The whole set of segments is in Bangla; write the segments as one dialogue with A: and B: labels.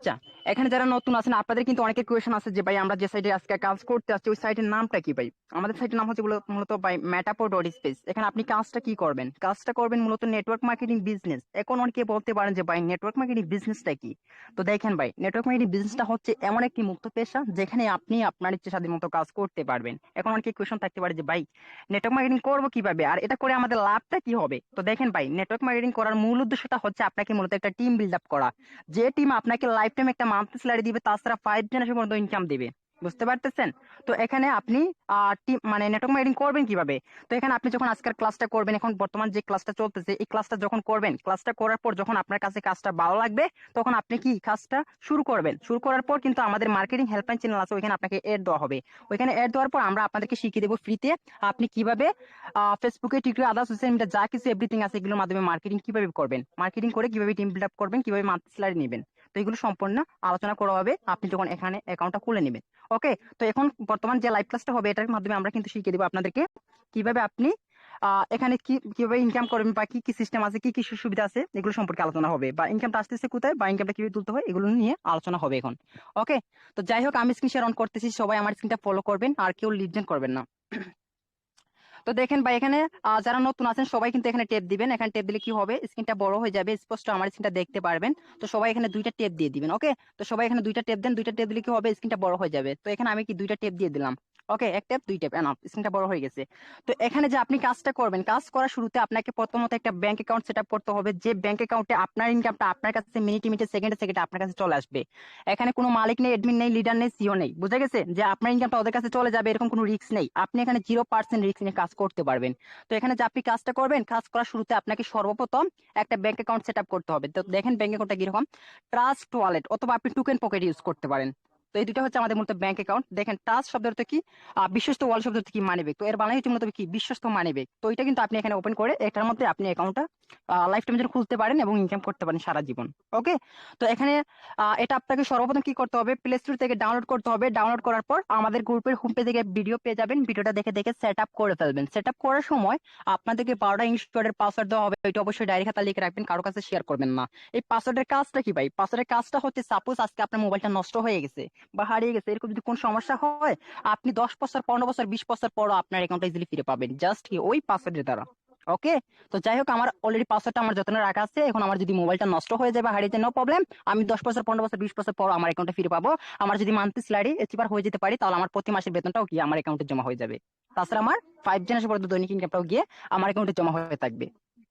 A: আচ্ছা, এখানে যারা নতুন আছেন আপনাদের কিন্তু অনেকের কোয়েশন আছে যে ভাই আমরা যে সাইটে আজকে কাজ করতে আসছি ওই সাইটের নামটা কি ভাই? আমাদের সাইটের নাম হচ্ছে মূলত ভাই মেটাপো ডট স্পেস। এখানে আপনি কাজটা কি করবেন? কাজটা করবেন মূলত নেটওয়ার্ক মার্কেটিং বিজনেস। এখন অনেকে বলতে পারেন যে ভাই নেটওয়ার্ক মার্কেটিং বিজনেসটা কি? তো দেখেন ভাই, নেটওয়ার্ক মার্কেটিং বিজনেসটা হচ্ছে এমন একটি মুক্ত পেশা যেখানে আপনি আপনার ইচ্ছে স্বাধীন মতো কাজ করতে পারবেন। এখন অনেকে কোয়েশন থাকতে পারে যে ভাই নেটওয়ার্ক মার্কেটিং করবো কিভাবে আর এটা করে আমাদের লাভটা কি হবে? তো দেখেন ভাই, নেটওয়ার্ক মার্কেটিং করার মূল উদ্দেশ্যটা হচ্ছে আপনাকে মূলত একটা টিম বিল্ড আপ করা, যে টিম আপনাকে লাইফ টাইম একটা মান্থলি স্যালারি দিবে, তাছাড়া 5 জেনারেশন পর্যন্ত ইনকাম দিবে। বুঝতে পারতেছেন? তো এখানে আপনি টিম মানে নেটওয়ার্ক মার্কেটিং করবেন কিভাবে? তো এখানে আপনি যখন আজকের ক্লাসটা করবেন, এখন বর্তমান যে ক্লাসটা চলতেছে এই ক্লাসটা যখন করবেন, ক্লাসটা করার পর যখন আপনার কাছে কাজটা ভালো লাগবে তখন আপনি কি কাজটা শুরু করবেন। শুরু করার পর কিন্তু আমাদের মার্কেটিং হেল্পলাইন চ্যানেল আছে, ওইখানে আপনাকে এড দেওয়া হবে। ওইখানে এড দেওয়ার পর আমরা আপনাদেরকে শিখিয়ে দেবো ফ্রিতে আপনি কিভাবে ফেসবুকে, টিকটকে, আদার্স সোশ্যাল মিডিয়া যা কিছু এভরিথিং আছে এগুলোর মাধ্যমে মার্কেটিং কিভাবে করবেন, মার্কেটিং করে কিভাবে টিম বিল্ড আপ করবেন, কিভাবে মান্থলি স্যালারি নেবেন। তো এগুলো সম্পূর্ণ আলোচনা করা হবে আপনি যখন এখানে অ্যাকাউন্টটা খুলে নেবেন। ওকে, তো এখন বর্তমান যে লাইভ ক্লাসটা হবে এটার মাধ্যমে আমরা কিন্তু শিখিয়ে দেবো আপনাদেরকে কিভাবে আপনি এখানে কিভাবে ইনকাম করবেন বা কি কি সিস্টেম আছে, কি কি সুবিধা আছে, এগুলো সম্পর্কে আলোচনা হবে, বা ইনকামটা আসতেছে কোথায় বা ইনকামটা কিভাবে তুলতে হয় এগুলো নিয়ে আলোচনা হবে এখন। ওকে, তো যাই হোক আমি স্ক্রিন শেয়ার অন করতেছি, সবাই আমার স্ক্রিনটা ফলো করবেন আর কেউ লিজেন্ড করবেন না। তো দেখেন ভাই, এখানে যারা নতুন আছেন সবাই কিন্তু এখানে টেপ দিবেন। এখানে টেপ দিলে কি হবে, স্ক্রিনটা বড় হয়ে যাবে, স্পষ্ট আমার স্ক্রিনটা দেখতে পারবেন। তো সবাই এখানে দুইটা টেপ দিয়ে দিবেন। ওকে, তো সবাই এখানে দুইটা টেপ দেন, দুইটা টেপ দিলে কি হবে, স্ক্রিনটা বড় হয়ে যাবে। তো এখানে আমি কি দুইটা টেপ দিয়ে দিলাম। ওকে, এক টেপ দুই টেপ এনাফ, স্ক্রিনটা বড় হয়ে গেছে। তো এখানে যে আপনি কাজটা করবেন, কাজ করার শুরুতে আপনাকে প্রথমত একটা ব্যাংক অ্যাকাউন্ট সেট আপ করতে হবে, যে ব্যাংক অ্যাকাউন্টে আপনার ইনকামটা আপনার কাছে মিনিটে মিনিটে সেকেন্ডে সেকেন্ডে আপনার কাছে চলে আসবে। এখানে কোনো মালিক নেই, এডমিন নেই, লিডার নেই, সিও নেই। বুঝা গেছে যে আপনার ইনকামটা ওদের কাছে চলে যাবে, এরকম কোনো রিস্ক নেই। আপনি এখানে 0% রিস্ক নিয়ে কাজ করতে পারবেন। তো এখানে যে আপনি কাজটা করবেন, কাজ করার শুরুতে আপনাকে সর্বপ্রথম একটা ব্যাংক অ্যাকাউন্ট সেট আপ করতে হবে। তো দেখেন ব্যাংক অ্যাকাউন্টটা কিরকম, ট্রাস্ট ওয়ালেট অথবা আপনি টোকেন পকেট ইউজ করতে পারেন। তো এই দুটো হচ্ছে আমাদের মূলত ব্যাংক অ্যাকাউন্ট। দেখেন ট্রাস্ট শব্দের অর্থ কি, বিশ্বস্ত, ওয়াল শব্দের অর্থ কি, মানিব্যাগ। তো এর বাংলা হচ্ছে মূলত কি, বিশ্বস্ত মানিব্যাগ। তো এটা কিন্তু আপনি এখানে ওপেন করে এটার মধ্যে আপনি অ্যাকাউন্টটা লাইফ টাইম জন্য খুলতে পারেন এবং ইনকাম করতে পারেন সারা জীবন। ওকে, তো এখানে এটা আপনাকে সর্বপ্রথম কি করতে হবে, প্লে স্টোর থেকে ডাউনলোড করতে হবে। ডাউনলোড করার পর আমাদের গ্রুপের হোম পেজে গিয়ে ভিডিও পেয়ে যাবেন, ভিডিওটা দেখে দেখে সেট আপ করে ফেলবেন। সেট আপ করার সময় আপনাদেরকে 12টা ইনস্টলের পাসওয়ার্ড দেওয়া হবে, এটা অবশ্যই ডায়েরি খাতা লিখে রাখবেন, কারো কাছে শেয়ার করবেন না। এই পাসওয়ার্ডের কাজটা কি ভাই, পাসওয়ার্ডের কাজটা হচ্ছে সাপোজ আজকে আপনার মোবাইলটা নষ্ট হয়ে গেছে বা হারিয়ে গেছে, এরকম যদি কোন সমস্যা হয় আপনি 10 বছর, 15 বছর, 20 বছর পরও আপনার অ্যাকাউন্টটা ইজিলি ফিরে পাবেন, জাস্ট কি ওই পাসওয়ার্ডের দ্বারা। ওকে, তো যাই হোক আমার অলরেডি পাসওয়ার্ডটা আমার যত্নে রাখা আছে। এখন আমার যদি মোবাইলটা নষ্ট হয়ে যায় বা হারিয়ে যায়, নো প্রবলেম, আমি 10 বছর, 15 বছর, 20 বছর পর আমার অ্যাকাউন্টে ফিরে পাবো। আমার যদি মান্থলি স্যালারি এচিভার হয়ে যেতে পারি তাহলে আমার প্রতি মাসের বেতনটাও গিয়ে আমার অ্যাকাউন্টে জমা হয়ে যাবে। তাছাড়া আমার 5 জেনারেশন পর্যন্ত দৈনিক ইনকামটাও গিয়ে আমার অ্যাকাউন্টে জমা হয়ে থাকবে।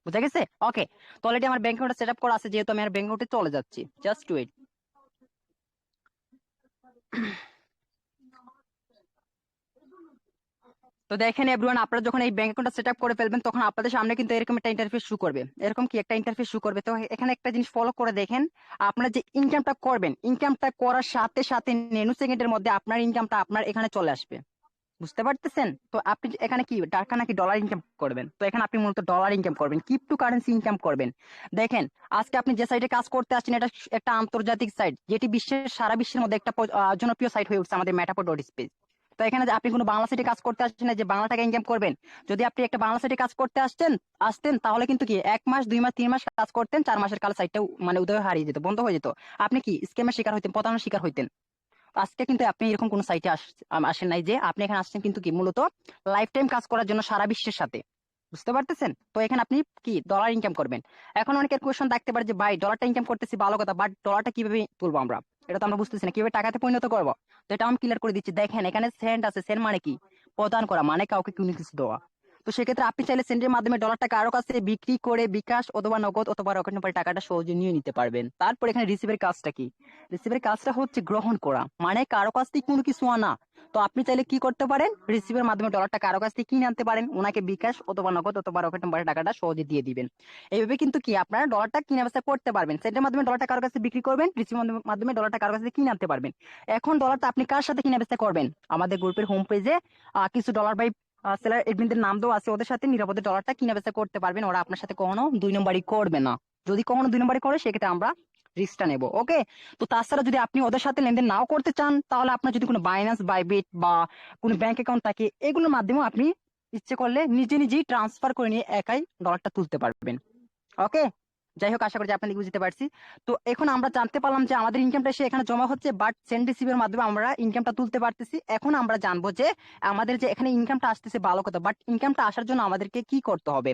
A: বুঝা গেছে? ওকে, তো অলরেডি আমার ব্যাংক অ্যাকাউন্ট সেট আপ করা আছে, যেহেতু আমি আর ব্যাংক অ্যাকাউন্টে চলে যাচ্ছি, জাস্ট ওয়েট। তো দেখেন এভরিওয়ান, আপনারা যখন এই ব্যাংক অ্যাকাউন্টটা সেট আপ করে ফেলবেন তখন আপনাদের সামনে কিন্তু এরকম একটা ইন্টারফেস শো করবে, এরকম কি একটা ইন্টারফেস শো করবে। তো এখানে একটা জিনিস ফলো করে দেখেন, আপনারা যে ইনকামটা করবেন, ইনকামটা করার সাথে সাথে নেনো সেকেন্ডের মধ্যে আপনার ইনকামটা আপনার এখানে চলে আসবে। বুঝতে পারতেছেন? তো আপনি এখানে কি টাকা নাকি ডলার ইনকাম করবেন? তো এখানে আপনি মূলত ডলার ইনকাম করবেন, ক্রিপ্টো কারেন্সি ইনকাম করবেন। দেখেন আজকে আপনি যে সাইটে কাজ করতে আসছেন এটা একটা আন্তর্জাতিক সাইট, যেটি সারা বিশ্বের মধ্যে একটা জনপ্রিয় সাইট হয়ে উঠছে, আমাদের মেটাপো ডট স্পেস। তো এখানে যে আপনি কোনো বাংলা সাইটে কাজ করতে আসছেন না যে বাংলা টাকা ইনকাম করবেন। যদি আপনি একটা বাংলা সাইটে কাজ করতে আসতেন তাহলে কিন্তু কি 1 মাস, 2 মাস, 3 মাস কাজ করতেন, 4 মাসের কাল সাইটটা মানে উদয় হারিয়ে যেত, বন্ধ হয়ে যেত। আপনি কি স্ক্যামের শিকার হইতেন, প্রতারণার শিকার হইতেন। আজকে কিন্তু আপনি এরকম কোন সাইটে আসেন নাই, যে আপনি এখানে আসছেন কিন্তু কি মূলত লাইফ টাইম কাজ করার জন্য সারা বিশ্বের সাথে। বুঝতে পারতেছেন? তো এখানে আপনি কি ডলার ইনকাম করবেন। এখন অনেকের কোয়েশ্চন থাকতে পারে যে ভাই ডলারটা ইনকাম করতেছি ভালো কথা, বাট ডলারটা কিভাবে তুলবো আমরা, এটা তো আমরা বুঝতেছি না, কিভাবে টাকাতে পরিণত করবো। তো এটা আমি ক্লিয়ার করে দিচ্ছি। দেখেন এখানে সেন্ড আছে, সেন্ড মানে কি, প্রদান করা, মানে কাউকে কোনো কিছু দেওয়া। তো সেক্ষেত্রে আপনি চাইলে সেন্ডের মাধ্যমে ডলারটা কারো কাছে বিক্রি করে বিকাশ অথবা নগদ অথবা রকেট নাম্বার টাকাটা সহজে নিয়ে নিতে পারবেন। তারপর এখানে রিসিভের কাজটা কি, রিসিভের কাজটা হচ্ছে গ্রহণ করা, মানে কারো কাছ থেকে কোনো কিছু আনা। তো আপনি চাইলে কি করতে পারেন, রিসিভের মাধ্যমে ডলারটা কারো কাছ থেকে কিনে আনতে পারেন, ওনাকে বিকাশ অথবা নগদ অথবা রকেট নাম্বারে টাকাটা সহজে দিয়ে দিবেন। এইভাবে কিন্তু কি আপনারা ডলারটা কিনে বেচা করতে পারবেন। সেন্টের মাধ্যমে ডলারটা কারো কাছে বিক্রি করবেন, রিসিভের মাধ্যমে ডলারটা কারো কাছে কিনে আনতে পারবেন। এখন ডলারটা আপনি কার সাথে কিনে বেচা করবেন, আমাদের গ্রুপের হোম পেজে কিছু ডলার বাই সেলার এডমিনদের নাম দেওয়া আছে, ওদের সাথে নিরাপদে ডলারটা কিনে বেচা করতে পারবেন। ওরা আপনার সাথে কখনো 2 নম্বরই করবে না। যদি কখনো 2 নম্বরই করে সেক্ষেত্রে আমরা রিস্কটা নেবো। ওকে, তো তাছাড়া যদি আপনি ওদের সাথে লেনদেন নাও করতে চান তাহলে আপনার যদি কোনো বাইন্যান্স, বাইবিট বা কোনো ব্যাংক অ্যাকাউন্ট থাকে এগুলোর মাধ্যমেও আপনি ইচ্ছে করলে নিজে নিজেই ট্রান্সফার করে নিয়ে একাই ডলারটা তুলতে পারবেন। ওকে, যাই হোক, আশা করি যে আপনাদের বুঝতে পারছি। তো এখন আমরা জানতে পারলাম যে আমাদের ইনকামটা এসে এখানে জমা হচ্ছে, বাট সেন্ড রিসিভের মাধ্যমে আমরা ইনকামটা তুলতে পারতেছি। এখন আমরা জানবো যে আমাদের যে এখানে ইনকামটা আসতেছে ভালো কথা, বাট ইনকামটা আসার জন্য আমাদেরকে কি করতে হবে।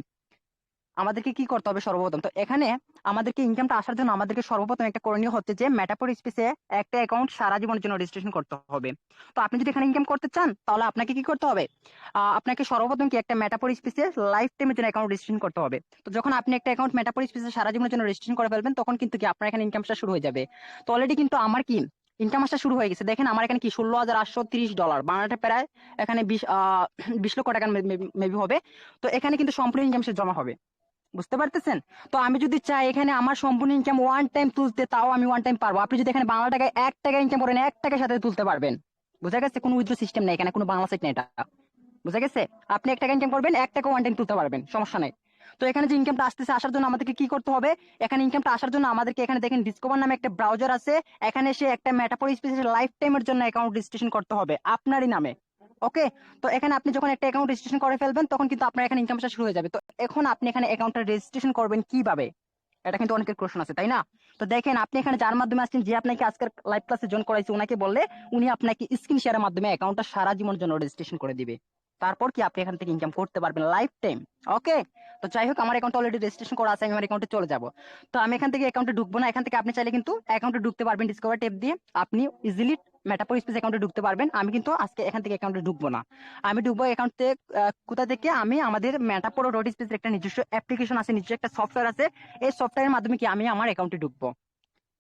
A: সর্বপ্রথম তো এখানে আমাদেরকে ইনকামটা আসার জন্য আমাদেরকে সর্বপ্রথম একটা করণীয় হচ্ছে যে মেটাপোর স্পেসে একটা অ্যাকাউন্ট সারা জীবনের জন্য রেজিস্ট্রেশন করতে হবে। তো আপনি যদি এখানে ইনকাম করতে চান তাহলে আপনাকে কি করতে হবে, আপনাকে সর্বপ্রথম কি একটা মেটাপোর স্পেসে লাইফ টাইমের জন্য অ্যাকাউন্ট রেজিস্ট্রেশন করতে হবে। তো যখন আপনি একটা অ্যাকাউন্ট মেটাপোর স্পেসে সারা জীবনের জন্য রেজিস্ট্রেশন করে ফেলবেন তখন কিন্তু কি আপনার এখানে ইনকামটা শুরু হয়ে যাবে। তো অলরেডি কিন্তু আমার কি ইনকাম আসা শুরু হয়ে গেছে। দেখেন আমার এখানে কি $16,830 বাংলাটা প্রায় এখানে 20 লক্ষ টাকা মেবি হবে। তো এখানে কিন্তু সম্পূর্ণ ইনকাম জমা হবে, বুঝতে পারতেছেন। তো আমি যদি চাই এখানে আমার সম্পূর্ণ ইনকাম ওয়ান টাইম তুলতে, তাও আমি ওয়ান টাইম পারবো। আপনি যদি এখানে বাংলা টাকায় 1 টাকা ইনকাম করেন 1 টাকার সাথে তুলতে পারবেন। বুঝা গেছে? কোনো উইথড্র সিস্টেম নেই এখানে, কোনো বাংলা সাইট নেই এটা। বুঝা গেছে? আপনি 1 টাকা ইনকাম করবেন 1 টাকা ওয়ান টাইম তুলতে পারবেন, সমস্যা নাই। তো এখানে যে ইনকামটা আসতেছে আসার জন্য আমাদেরকে কি করতে হবে, এখানে ইনকামটা আসার জন্য আমাদেরকে এখানে দেখেন ডিসকভার নামে একটা ব্রাউজার আছে, এখানে এসে একটা মেটাফোর স্পেসে লাইফ টাইমের জন্য অ্যাকাউন্ট রেজিস্ট্রেশন করতে হবে আপনারই নামে। ওকে, তো এখানে আপনি যখন একটা অ্যাকাউন্ট রেজিস্ট্রেশন করে ফেলবেন তখন কিন্তু আপনার এখানে ইনকাম আসা শুরু হয়ে যাবে। তো এখন আপনি এখানে অ্যাকাউন্টটা রেজিস্ট্রেশন করবেন কিভাবে, এটা কিন্তু অনেকের কোশ্চেন আছে, তাই না? তো দেখেন আপনি এখানে যার মাধ্যমে আসছেন, যে আপনাকে আজকের লাইভ ক্লাসে জয়েন করাইছে, ওনাকে বললে উনি আপনাকে স্ক্রিন শেয়ারের মাধ্যমে অ্যাকাউন্টটা সারা জীবনের জন্য রেজিস্ট্রেশন করে দিবে। তারপর কি আপনি এখান থেকে ইনকাম করতে পারবেন লাইফ টাইম। ওকে, তো যাই হোক, আমার অ্যাকাউন্ট অলরেডি রেজিস্ট্রেশন করা আছে, আমি আমার অ্যাকাউন্টে চলে যাব। তো আমি এখান থেকে অ্যাকাউন্টে ঢুকবো না, এখান থেকে আপনি চাইলে কিন্তু অ্যাকাউন্টে ঢুকতে পারবেন ডিসকভার ট্যাব দিয়ে। আপনি ইজিলি মেটাপোর স্পেস অ্যাকাউন্টে ঢুকতে পারবেন। আমি কিন্তু আজকে এখান থেকে অ্যাকাউন্টে ঢুকবো না। আমি ঢুকবো অ্যাকাউন্টে কোথা থেকে, আমি আমাদের মেটাপোর ডট স্পেস একটা নিজস্ব অ্যাপ্লিকেশন আছে, নিজস্ব একটা সফটওয়্যার আছে। এই সফটওয়্যারের মাধ্যমে কি আমি আমার অ্যাকাউন্টে ঢুকবো।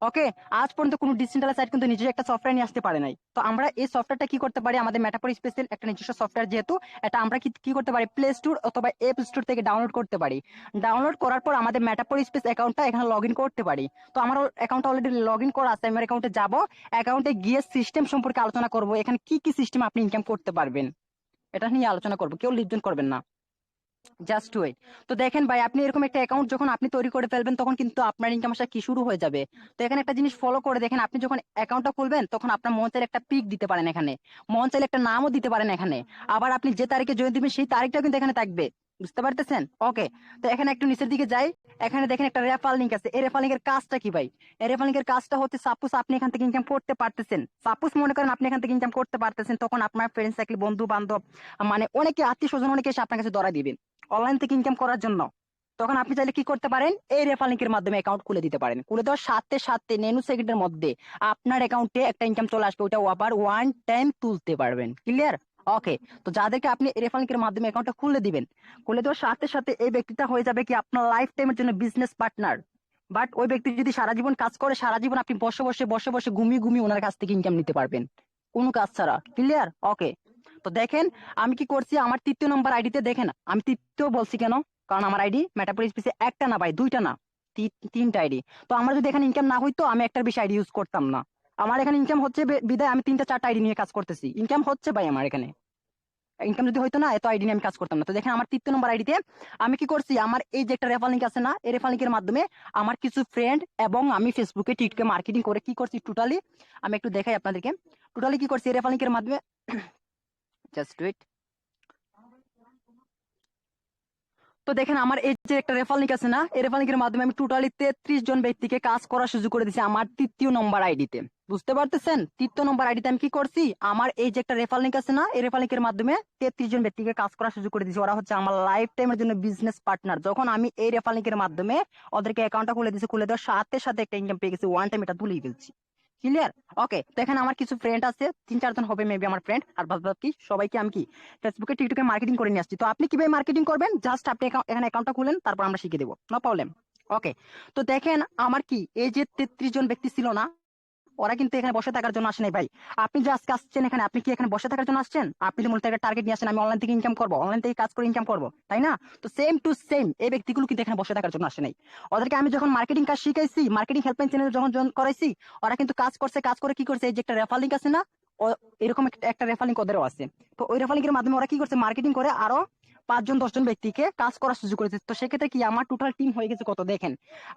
A: ওকে, আজ পর্যন্ত কোনো ডিসেন্ট্রালাইজ সাইট কিন্তু নিজের একটা সফটওয়্যার নিয়ে আসতে পারে নাই। তো আমরা এই সফটওয়্যারটা কি করতে পারি, আমাদের মেটাপোর স্পেসের একটা নিজস্ব সফটওয়্যার যেহেতু, এটা আমরা কি কি করতে পারি, প্লে স্টোর অথবা অ্যাপ স্টোর থেকে ডাউনলোড করতে পারি। ডাউনলোড করার পর আমাদের মেটাপোর স্পেস অ্যাকাউন্টটা এখানে লগ ইন করতে পারি। তো আমার অ্যাকাউন্টটা অলরেডি লগ ইন করা আছে, আমার অ্যাকাউন্টে যাব, অ্যাকাউন্টে গিয়ে সিস্টেম সম্পর্কে আলোচনা করব, এখানে কি কি সিস্টেম আপনি ইনকাম করতে পারবেন এটা নিয়ে আলোচনা করবো। কেউ লিজন করবেন না, জাস্ট ওয়েট। তো দেখেন ভাই, আপনি এরকম একটা অ্যাকাউন্ট যখন আপনি তৈরি করে ফেলবেন তখন কিন্তু আপনার ইনকাম আসা কি শুরু হয়ে যাবে। তো এখানে একটা জিনিস ফলো করে দেখেন, আপনি যখন অ্যাকাউন্টটা খুলবেন তখন আপনার মন চাইলে একটা পিক দিতে পারেন, এখানে মন চাইলে একটা নামও দিতে পারেন এখানে। আবার আপনি যে তারিখে জয়েন দিবেন সেই তারিখটাও কিন্তু এখানে থাকবে, বুঝতে পারতেছেন? ওকে, তো এখানে একটু নিচের দিকে যাই, এখানে দেখেন একটা রেফার লিংক আছে। এই রেফার লিংকের কাজটা কি ভাই, এই রেফার লিংকের কাজটা হচ্ছে সাপোজ আপনি এখান থেকে ইনকাম করতে পারতেছেন, সাপোজ মনে করেন আপনি এখান থেকে ইনকাম করতে পারতেছেন, তখন আপনার ফ্রেন্ডস সার্কেল, বন্ধু বান্ধব, মানে অনেকে আত্মীয় স্বজন অনেকে এসে আপনার কাছে ধরা দিবেন অনলাইন থেকে ইনকাম করার জন্য। তখন আপনি চাইলে কি করতে পারেন, এই রেফার লিংকের মাধ্যমে অ্যাকাউন্ট খুলে দিতে পারেন। খুলে দেওয়ার সাথে সাথে নেনু সেকেন্ডের মধ্যে আপনার অ্যাকাউন্টে একটা ইনকাম চলে আসবে, ওটা আবার ওয়ান টাইম তুলতে পারবেন। ক্লিয়ার? ওকে, তো যাদেরকে আপনি রেফার লিংকের মাধ্যমে অ্যাকাউন্টটা খুলে দিবেন, খুলে দেওয়ার সাথে সাথে এই ব্যক্তিটা হয়ে যাবে কি আপনার লাইফ টাইমের জন্য বিজনেস পার্টনার। বাট ওই ব্যক্তি যদি সারা জীবন কাজ করে, সারা জীবন আপনি বসে বসে বসে বসে ঘুমিয়ে ঘুমিয়ে ওনার কাছ থেকে ইনকাম নিতে পারবেন কোনো কাজ ছাড়া। ক্লিয়ার? ওকে, তো দেখেন আমি কি করছি, আমার 3য় নম্বর আইডিতে দেখেন, আমি তৃতীয় বলছি কেন, কারণ আমার আইডি মেটাপোর স্পেসে একটা না ভাই, দুইটা না, তিনটা আইডি। তো আমার যদি এখানে ইনকাম না হইতো আমি একটার বেশি আইডি ইউজ করতাম না। আমার এখানে ইনকাম হচ্ছে বিদায় আমি 3টা 4টা আইডি নিয়ে কাজ করতেছি, ইনকাম হচ্ছে ভাই আমার এখানে। ইনকাম যদি হইতো না এত আইডি নিয়ে আমি কাজ করতাম না। তো দেখেন আমার 3য় নম্বর আইডিতে আমি কি করছি, আমার এই যে একটা রেফার লিংক আছে না, এই রেফার লিংকের মাধ্যমে আমার কিছু ফ্রেন্ড এবং আমি ফেসবুকে টিকটকে মার্কেটিং করে কি করছি টোটালি, আমি একটু দেখাই আপনাদেরকে। টোটালি কি করছি এই রেফার লিংকের মাধ্যমে, জাস্ট ওয়েট। তো দেখেন আমার এই যে একটা রেফার লিংক আছে না, এই রেফার লিংকের মাধ্যমে আমি টোটালি 33 জন ব্যক্তিকে কাজ করার সুযোগ করে দিচ্ছি আমার 3য় নম্বর আইডিতে। বুঝতে পারতেছেন? 3য় নম্বর আইডিতে আমি কি করছি, আমার এই যে একটা রেফার লিংক আছে না, এই রেফার লিংকের মাধ্যমে 33 জন ব্যক্তিকে কাজ করার সুযোগ করে দিচ্ছি। ওরা হচ্ছে আমার লাইফ টাইমের জন্য বিজনেস পার্টনার। যখন আমি এই রেফার লিংকের মাধ্যমে ওদেরকে অ্যাকাউন্টটা খুলে দিচ্ছি, খুলে দেওয়ার সাথে সাথে একটা ইনকাম পেয়ে গেছি, ওয়ান টাইম এটা তুলেই ফেলছি। ক্লিয়ার? ওকে, তো এখানে আমার কিছু ফ্রেন্ড আছে, 3-4 জন হবে মেবি আমার ফ্রেন্ড, আর বাদ বাকি সবাইকে আমি কি ফেসবুকে টিকটকে মার্কেটিং করে নিয়ে আসছি। তো আপনি কিভাবে মার্কেটিং করবেন, জাস্ট আপনি এখানে অ্যাকাউন্টটা খুলেন, তারপর আমরা শিখিয়ে দেবো, নো প্রবলেম। ওকে, তো দেখেন আমার কি এই যে 33 জন ব্যক্তি ছিল না, ওরা কিন্তু এখানে বসে থাকার জন্য আসে নাই ভাই। আপনি যে আজকে আসছেন এখানে, আপনি কি এখানে বসে থাকার জন্য আসছেন? আপনি তো মূলত একটা টার্গেট নিয়ে আসেন, আমি অনলাইন থেকে ইনকাম করবো, অনলাইন থেকে কাজ করে ইনকাম করবো, তাই না? তো সেম টু সেম এই ব্যক্তিগুলো কিন্তু এখানে বসে থাকার জন্য আসে নাই। ওদেরকে আমি যখন মার্কেটিং কাজ শিখাইছি, মার্কেটিং হেল্পলাইন চ্যানেল যখন জয়েন করাইছি, ওরা কিন্তু কাজ করছে, কাজ করে কি করছে, এই যে একটা রেফার লিংক আছে না, এরকম একটা রেফার লিংক ওদেরও আছে। তো ওই রেফার লিংকের মাধ্যমে ওরা কি করছে, মার্কেটিং করে আরো 5-10 জন ব্যক্তিকে কাজ করার সুযোগ করেছে। তো সেক্ষেত্রে কি আমার টোটাল টিম হয়ে গেছে কত দেখেন,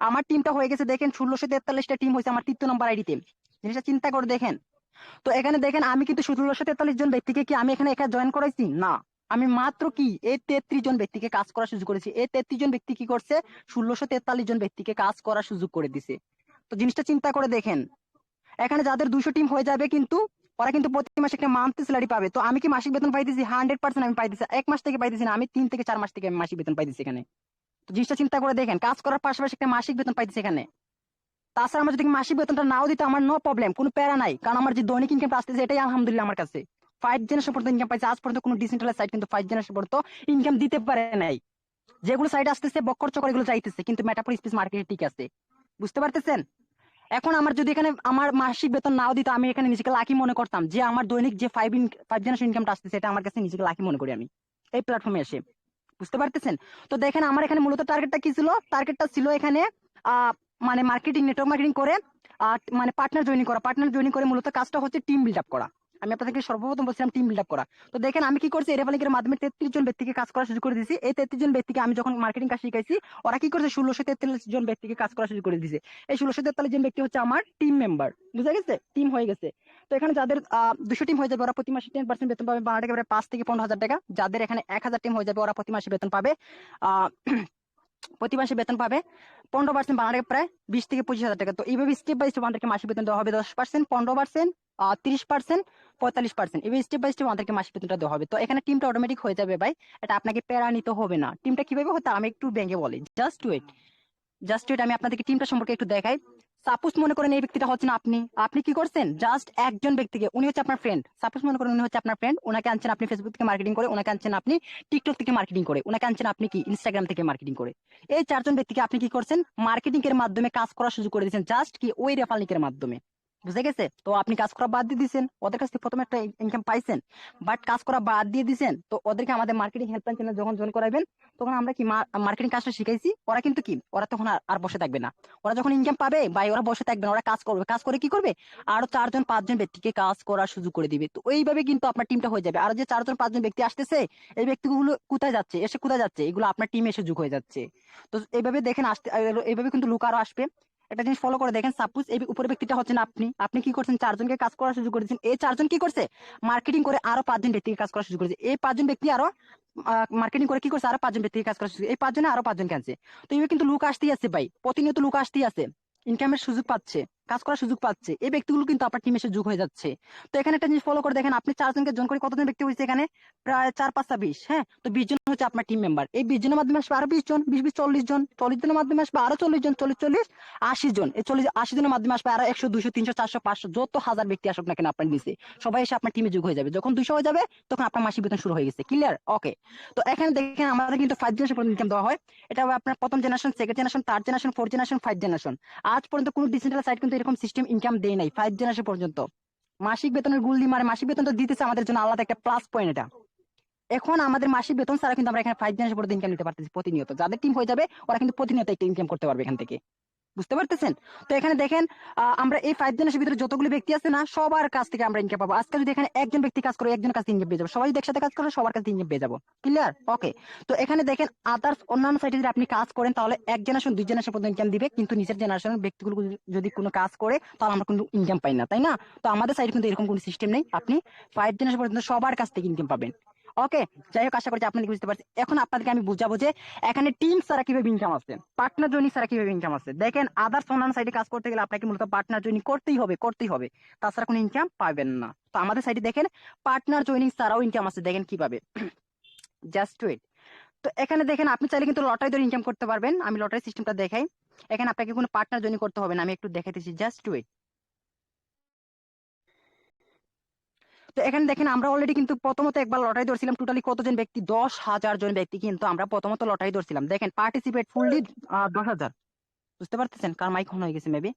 A: আমার টিমটা হয়ে গেছে দেখেন 1643টা টিম হয়েছে আমার 3য় নম্বর আইডিতে। জিনিসটা চিন্তা করে দেখেন। তো এখানে দেখেন আমি কিন্তু 1643 জন ব্যক্তিকে কি আমি এখানে একা জয়েন করাইছি না, আমি মাত্র কি এই 33 জন ব্যক্তিকে কাজ করার সুযোগ করেছি। এই 33 জন ব্যক্তি কি করছে, 1643 জন ব্যক্তিকে কাজ করার সুযোগ করে দিছে। তো জিনিসটা চিন্তা করে দেখেন, এখানে যাদের 200 টিম হয়ে যাবে কিন্তু ওরা কিন্তু প্রতি মাসে একটা মান্থলি স্যালারি পাবে। তো আমি কি মাসিক বেতন পাইতেছি? 100% আমি পাইতেছি। এক মাস থেকে পাইতেছি না, আমি 3 থেকে 4 মাস থেকে আমি মাসিক বেতন পাইতেছি এখানে। তো জিনিসটা চিন্তা করে দেখেন, কাজ করার পাশাপাশি একটা মাসিক বেতন পাইতেছি এখানে। তাছাড়া আমার যদি মাসিক বেতনটা নাও দিতে আমার নো প্রবলেম, কোনো প্যারা নাই, কারণ আমার যে দৈনিক ইনকাম আসতেছে এটাই আলহামদুলিল্লাহ আমার কাছে। 5 জেনারেশন পর্যন্ত ইনকাম পাইছে। আজ পর্যন্ত কোনো ডিসেন্ট্রালাইজ সাইট কিন্তু 5 জেনারেশন পর্যন্ত ইনকাম দিতে পারে নাই। যেগুলো সাইট আসতেছে বক্কর চক্কর এগুলো চাইতেছে, কিন্তু মেটাফোর স্পেস মার্কেটে ঠিক আছে। বুঝতে পারতেছেন? এখন আমার যদি এখানে আমার মাসিক বেতন নাও দিত, আমি এখানে নিজেকে লাকি মনে করতাম যে আমার দৈনিক যে 5 জেনারেশন ইনকামটা আসতেছে এটা আমার কাছে নিজেকে লাকি মনে করি আমি এই প্ল্যাটফর্মে এসে। বুঝতে পারতেছেন? তো দেখেন আমার এখানে মূলত টার্গেটটা কি ছিল? টার্গেটটা ছিল এখানে আহ মানে মার্কেটিং, নেটওয়ার্ক মার্কেটিং করে মানে পার্টনার জয়েনিং করা। পার্টনার জয়েনিং করে মূলত কাজটা হচ্ছে টিম বিল্ড আপ করা। আমি আপনাদেরকে সর্বপ্রথম বলছিলাম টিম বিল্ড আপ করা। তো দেখেন আমি কি করছি, এরেফা লিঙ্কের মাধ্যমে 33 জন ব্যক্তিকে কাজ করার সুযোগ করে দিয়েছি। এই 33 জন ব্যক্তিকে আমি যখন মার্কেটিং কাজ শিখাইছি, ওরা কি করছে, 1643 জন ব্যক্তিকে কাজ করার সুযোগ করে দিয়েছে। এই 1643 জন ব্যক্তি হচ্ছে আমার টিম মেম্বার। বুঝা গেছে? টিম হয়ে গেছে। তো এখানে যাদের 200 টিম হয়ে যাবে ওরা প্রতি মাসে 10% বেতন পাবে, বাংলা টাকা প্রায় 5 থেকে 15 হাজার টাকা। যাদের এখানে 1000 টিম হয়ে যাবে ওরা প্রতি মাসে বেতন পাবে আহ প্রতি মাসে বেতন পাবে 15%, বাংলাদেশে প্রায় 20 থেকে 25 হাজার টাকা। তো এইভাবে স্টেপ বাই স্টেপ আমাদেরকে মাসিক বেতন দেওয়া হবে 10%, 15%, 30%, 45%। এইভাবে স্টেপ বাই স্টেপ আমাদেরকে মাসিক বেতনটা দেওয়া হবে। তো এখানে টিমটা অটোমেটিক হয়ে যাবে ভাই, এটা আপনাকে প্যারা নিতে হবে না। টিমটা কিভাবে হতে আমি একটু ভেঙে বলি, জাস্ট ওয়েট আমি আপনাদেরকে টিমটা সম্পর্কে একটু দেখাই। সাপোজ মনে করেন এই ব্যক্তিটা হচ্ছেন আপনি। আপনি কি করছেন, জাস্ট একজন ব্যক্তিকে, উনি হচ্ছে আপনার ফ্রেন্ড। সাপোজ মনে করেন উনি হচ্ছে আপনার ফ্রেন্ড, ওনাকে আনছেন আপনি ফেসবুক থেকে মার্কেটিং করে, ওনাকে আনছেন আপনি টিকটক থেকে মার্কেটিং করে, ওনাকে আনছেন আপনি কি ইনস্টাগ্রাম থেকে মার্কেটিং করে। এই 4 জন ব্যক্তিকে আপনি কি করছেন, মার্কেটিং এর মাধ্যমে কাজ করার সুযোগ করে দিয়েছেন, জাস্ট কি ওই রেফার লিংকের মাধ্যমে। বুঝে গেছে? তো আপনি কাজ করা বাদ দিয়ে দিচ্ছেন, ওদের কাছ থেকে প্রথমে একটা ইনকাম পাইছেন, বাট কাজ করা বাদ দিয়ে দিচ্ছেন। তো ওদেরকে আমাদের মার্কেটিং হেল্পলাইন চ্যানেল যখন জয়েন করাবেন, তখন আমরা কি মার্কেটিং কাজটা শিখাইছি, ওরা কিন্তু কি ওরা তখন আর বসে থাকবে না। ওরা যখন ইনকাম পাবে ভাই ওরা বসে থাকবে না, ওরা কাজ করবে। কাজ করে কি করবে, আরো 4 জন 5 জন ব্যক্তিকে কাজ করার সুযোগ করে দিবে। তো এইভাবে কিন্তু আপনার টিমটা হয়ে যাবে। আর যে 4 জন 5 জন ব্যক্তি আসতেছে, এই ব্যক্তিগুলো কোথায় যাচ্ছে, এসে কোথায় যাচ্ছে, এগুলো আপনার টিমে এসে যোগ হয়ে যাচ্ছে। তো এইভাবে দেখেন আসতে, এইভাবে কিন্তু লোক আরো আসবে। একটা জিনিস ফলো করে দেখেন, সাপোজ এই উপরের ব্যক্তিটা হচ্ছেন আপনি। আপনি কি করছেন, 4 জনকে কাজ করার সুযোগ করে দিচ্ছেন। এই 4 জন কি করছে, মার্কেটিং করে আরো 5 জন ব্যক্তিকে কাজ করার সুযোগ করেছে। এই 5 জন ব্যক্তি আরো মার্কেটিং করে কি করছে, আরো 5 জন ব্যক্তিকে কাজ করার সুযোগ, এই 5 জনে আরো 5 জন আনছে। তো এইভাবে কিন্তু লোক আসতেই আছে ভাই, প্রতিনিয়ত লোক আসতেই আছে, ইনকামের সুযোগ পাচ্ছে, কাজ করার সুযোগ পাচ্ছে। এই ব্যক্তিগুলো কিন্তু আপনার টিমে এসে যোগ হয়ে যাচ্ছে। তো এখানে একটা জিনিস ফলো করে দেখেন, আপনি 4 জনকে জন করে কতজন ব্যক্তি হয়েছে এখানে, প্রায় 4 5 20। হ্যাঁ, তো 20 জন হচ্ছে আপনার টিম মেম্বার। এই 20 জনের মাধ্যমে আসবে আরো 20 জন, 20 20 40 জন, 40 জনের মাধ্যমে আসবে আরো 40 জন, 40 40 80 জন। এই 40 80 জনের মাধ্যমে আসবে আরো 100 200 300 400 500, যত হাজার ব্যক্তি আসুক না কেন আপনার নিচে, সবাই এসে আপনার টিমে যোগ হয়ে যাবে। যখন 200 হয়ে যাবে তখন আপনার মাসিক বেতন শুরু হয়ে গেছে। ক্লিয়ার? ওকে। তো এখানে দেখেন আমাদের কিন্তু 5 জেনারেশন পর্যন্ত ইনকাম দেওয়া হয়। এটা হবে আপনার প্রথম generation, second generation, third generation, fourth generation, 5 generation. আজ পর্যন্ত কোনো ডিজিটাল সাইট কিন্তু এরকম সিস্টেম ইনকাম দেয় নাই 5 জেনারেশন পর্যন্ত। মাসিক বেতনের গুল্লি মারে, মাসিক বেতন তো দিতেছে আমাদের জন্য আলাদা একটা প্লাস পয়েন্ট এটা। এখন আমাদের মাসিক বেতন ছাড়া কিন্তু আমরা এখানে 5 জেনারেশন পর্যন্ত ইনকাম নিতে পারতেছি প্রতিনিয়ত। যাদের টিম হয়ে যাবে ওরা কিন্তু প্রতিনিয়ত একটা ইনকাম করতে পারবে এখান থেকে। বুঝতে পারতেছেন? তো এখানে দেখেন আমরা এই 5 জেনারেশনের ভিতরে যতগুলো ব্যক্তি আছে না, সবার কাছ থেকে আমরা ইনকাম পাবো। আজকে যদি এখানে একজন ব্যক্তি কাজ করে, একজনের কাছ থেকে ইনকাম পেয়ে যাবো। সবাই যদি একসাথে কাজ করে সবার কাছ থেকে ইনকাম পেয়ে যাবো। ক্লিয়ার? ওকে। তো এখানে দেখেন আদার্স অন্যান্য সাইটে যদি আপনি কাজ করেন তাহলে 1 জেনারেশন 2 জেনারেশন পর্যন্ত ইনকাম দিবে, কিন্তু নিচের জেনারেশনের ব্যক্তিগুলো যদি কোনো কাজ করে তাহলে আমরা কিন্তু ইনকাম পাই না, তাই না? তো আমাদের সাইটে কিন্তু এরকম কোনো সিস্টেম নেই, আপনি 5 জেনারেশন পর্যন্ত সবার কাছ থেকে ইনকাম পাবেন। ওকে, যাই হোক, আশা করছি আপনাদের বুঝতে পারছি। এখন আপনাদেরকে আমি বুঝাবো যে এখানে টিম ছাড়া কিভাবে ইনকাম আছে, পার্টনার জয়েনিং ছাড়া কিভাবে ইনকাম আছে। দেখেন আদার্স অন্যান্য সাইটে কাজ করতে গেলে আপনাকে মূলত পার্টনার জয়েনিং করতেই হবে, তাছাড়া কোনো ইনকাম পাবেন না। তো আমাদের সাইটে দেখেন পার্টনার জয়েনিং ছাড়াও ইনকাম আছে। দেখেন কিভাবে, জাস্ট ওয়েট। তো এখানে দেখেন আপনি চাইলে কিন্তু লটারি ধরে ইনকাম করতে পারবেন। আমি লটারি সিস্টেমটা দেখাই। এখানে আপনাকে কোনো পার্টনার জয়েনিং করতে হবে না, আমি একটু দেখাইতেছি, জাস্ট ওয়েট। তো এখানে দেখেন আমরা অলরেডি কিন্তু প্রথমত একবার লটারি ধরছিলাম। টোটালি কতজন ব্যক্তি, 10,000 জন ব্যক্তি কিন্তু আমরা প্রথমত লটারি ধরছিলাম। দেখেন পার্টিসিপেট ফুললি 10,000। বুঝতে পারতেছেন? কার মাইক অন হয়ে গেছে মেবি।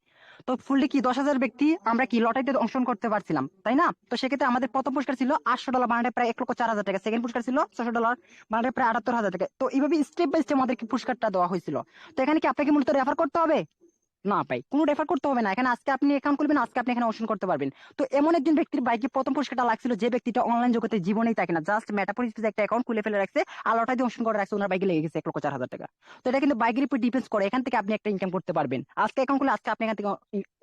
A: তো ফুললি কি 10,000 ব্যক্তি আমরা কি লটারিতে অংশগ্রহণ করতে পারছিলাম, তাই না? তো সেক্ষেত্রে আমাদের প্রথম পুরস্কার ছিল $800, মানে প্রায় 1,04,000 টাকা। সেকেন্ড পুরস্কার ছিল $600, মানে প্রায় 78,000 টাকা। তো এইভাবে স্টেপ বাই স্টেপ আমাদেরকে পুরস্কারটা দেওয়া হয়েছিল। তো এখানে কি আপনাকে মূলত রেফার করতে হবে? না ভাই, কোনো রেফার করতে হবে না। এখানে আজকে আপনি অ্যাকাউন্ট খুলবেন, আজকে আপনি এখানে অংশগ্রহণ করতে পারবেন। তো এমন একজন ব্যক্তির বাইকে প্রথম পুরস্কারটা লাগছিল যে ব্যক্তিটা অনলাইন জগতে জীবনেই থাকে না, জাস্ট মেটাপোর স্পেসে একটা অ্যাকাউন্ট খুলে ফেলে রাখছে আর লটারি দিয়ে অংশগ্রহণ করে রাখছে, ওনার বাইকে লেগে গেছে 1,04,000 টাকা। তো এটা কিন্তু বাইকের উপর ডিপেন্ড করে, এখান থেকে আপনি একটা ইনকাম করতে পারবেন। আজকে অ্যাকাউন্ট খুলে আজকে আপনি এখান থেকে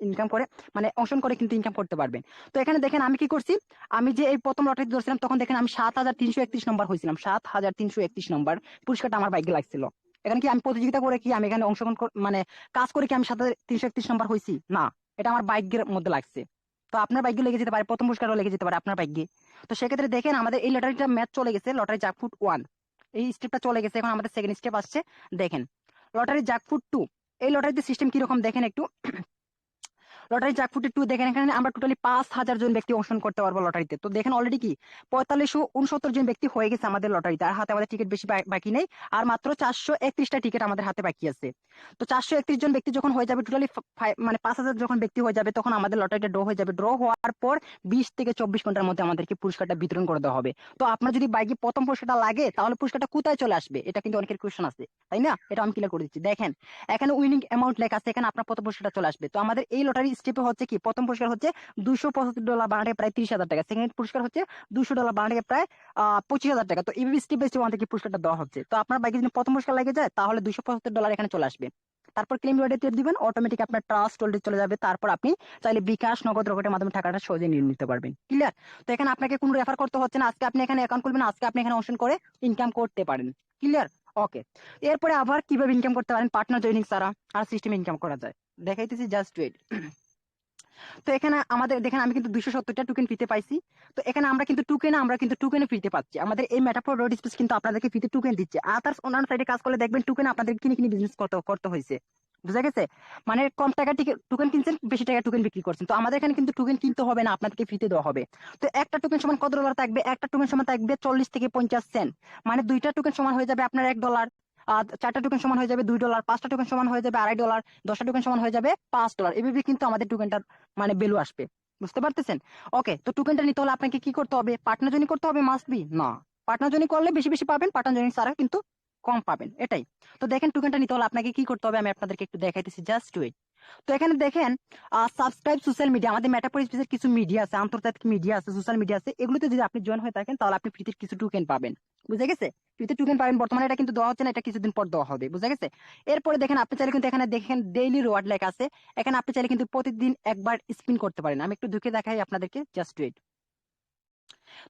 A: ইনকাম করে মানে অংশগ্রহণ করে কিন্তু ইনকাম করতে পারবেন। তো এখানে দেখেন আমি কি করছি, আমি যে এই প্রথম লটারি ধরছিলাম তখন দেখেন আমি 7,331 নম্বর হয়েছিলাম, 7,331 নম্বর পুরস্কারটা আমার বাইকে লাগছিল। এখানে কি আমি প্রতিযোগিতা করে কি আমি এখানে অংশগ্রহণ মানে কাজ করে কি আমি 7,331 নম্বর হয়েছি? না, এটা আমার বাইকের মধ্যে লাগছে। তো আপনার বাইকে লেগে যেতে পারে, প্রথম পুরস্কারও লেগে যেতে পারে আপনার বাইকে। তো সেক্ষেত্রে দেখেন আমাদের এই লটারিটা ম্যাচ চলে গেছে, লটারি জ্যাকফুট 1 এই স্টেপটা চলে গেছে, এখন আমাদের সেকেন্ড স্টেপ আসছে। দেখেন লটারি জ্যাকফুট 2, এই লটারিতে সিস্টেম কিরকম দেখেন একটু। লটারি জ্যাকপট একটু দেখেন, এখানে আমরা টোটালি 5,000 জন ব্যক্তি অংশগ্রহণ করতে পারবো লটারিতে। তো দেখেন অলরেডি কি 4569 জন ব্যক্তি হয়ে গেছে আমাদের লটারিতে, আর হাতে আমাদের টিকিট বেশি বাকি নেই, আর মাত্র 431টা টিকিট আমাদের হাতে বাকি আছে। তো 431 জন ব্যক্তি যখন হয়ে যাবে টোটালি মানে 5,000 যখন ব্যক্তি হয়ে যাবে, তখন আমাদের লটারিটা ড্র হয়ে যাবে। ড্র হওয়ার পর 20 থেকে 24 ঘন্টার মধ্যে আমাদেরকে পুরস্কারটা বিতরণ করে দেওয়া হবে। তো আপনার যদি বাইকে প্রথম পুরস্কারটা লাগে তাহলে পুরস্কারটা কোথায় চলে আসবে, এটা কিন্তু অনেকের কোয়েশ্চেন আছে, তাই না? এটা আমি ক্লিয়ার করে দিচ্ছি। দেখেন এখানে উইনিং অ্যামাউন্ট লেখা আছে, এখানে আপনার প্রথম পুরস্কারটা চলে আসবে। তো আমাদের এই লটারি স্টেপে হচ্ছে কি, প্রথম পুরস্কার হচ্ছে $275 বাংলাদেশে প্রায় 30,000 টাকা, সেকেন্ড পুরস্কার হচ্ছে $200 বাংলাদেশে প্রায় 25,000 টাকা। তো এইভাবে স্টেপ বাই স্টেপ আমাদেরকে পুরস্কারটা দেওয়া হচ্ছে। তো আপনার বাইকে যদি প্রথম পুরস্কার লেগে যায় তাহলে $275 এখানে চলে আসবে। তারপর ক্লেম রিওয়ার্ডে দিবেন, অটোমেটিক আপনার ট্রাস্ট ওয়ালেটে চলে যাবে। তারপর আপনি চাইলে বিকাশ, নগদ, রকেটের মাধ্যমে টাকাটা সহজে নিয়ে নিতে পারবেন। ক্লিয়ার? তো এখানে আপনাকে কোনো রেফার করতে হচ্ছে না, আজকে আপনি এখানে অ্যাকাউন্ট খুলবেন, আজকে আপনি এখানে অংশগ্রহণ করে ইনকাম করতে পারেন। ক্লিয়ার? ওকে। এরপরে আবার কিভাবে ইনকাম করতে পারেন পার্টনার জয়েনিং ছাড়া আর সিস্টেমে ইনকাম করা যায় দেখাইতেছি, জাস্ট ওয়েট। তো এখানে আমাদের দেখেন আমি কিন্তু 270টা টোকেন ফ্রিতে পাইছি। তো এখানে আমরা কিন্তু টোকেনে ফ্রিতে পাচ্ছি। আমাদের এই মেটাফোর রোড স্পেস কিন্তু আপনাদেরকে ফ্রিতে টোকেন দিচ্ছে। আদার্স অন্যান্য সাইডে কাজ করলে দেখবেন টোকেন আপনাদের কিনে কিনে বিজনেস করতে করতে হয়েছে। বুঝা গেছে? মানে কম টাকা টোকেন কিনছেন, বেশি টাকা টোকেন বিক্রি করছেন। তো আমাদের এখানে কিন্তু টোকেন কিনতে হবে না, আপনাদেরকে ফ্রিতে দেওয়া হবে। তো একটা টোকেন সমান কত ডলার থাকবে? একটা টোকেন সমান থাকবে 40 থেকে 50 সেন্ট। মানে দুইটা টোকেন সমান হয়ে যাবে আপনার $1, আর 4টা টোকেন সমান হয়ে যাবে $2, 5টা টোকেন সমান হয়ে যাবে $2.5, 10টা টোকেন সমান হয়ে যাবে $5। এভাবে কিন্তু আমাদের টোকেনটা মানে ভ্যালু আসবে। বুঝতে পারতেছেন? ওকে। তো টোকেনটা নিতে হলে আপনাকে কি করতে হবে? পার্টনার জয়েনিং করতে হবে, মাস্ট বি? না, পার্টনার জয়েনিং করলে বেশি বেশি পাবেন, পার্টনার জয়েনিং ছাড়া কিন্তু কম পাবেন, এটাই। তো দেখেন টোকেনটা নিতে হলে আপনাকে কি করতে হবে আমি আপনাদেরকে একটু দেখাইতেছি, জাস্ট ওয়েট। তো এখানে দেখেন সাবস্ক্রাইব সোশ্যাল মিডিয়া, আমাদের মেটাফোর স্পেসের কিছু মিডিয়া আছে, আন্তর্জাতিক মিডিয়া আছে, সোশ্যাল মিডিয়া আছে, এগুলোতে যদি আপনি জয়েন হয়ে থাকেন তাহলে আপনি ফ্রিতে কিছু টোকেন পাবেন। বুঝা গেছে? ফ্রিতে টোকেন পাবেন, বর্তমানে এটা কিন্তু দেওয়া হচ্ছে না, এটা কিছুদিন পর দেওয়া হবে। বুঝা গেছে? এরপরে দেখেন আপনি চাইলে কিন্তু এখানে দেখেন ডেইলি রিওয়ার্ড লেখা আছে, এখানে আপনি চাইলে কিন্তু প্রতিদিন একবার স্পিন করতে পারেন। আমি একটু ঢুকে দেখাই আপনাদেরকে, জাস্ট ওয়েট।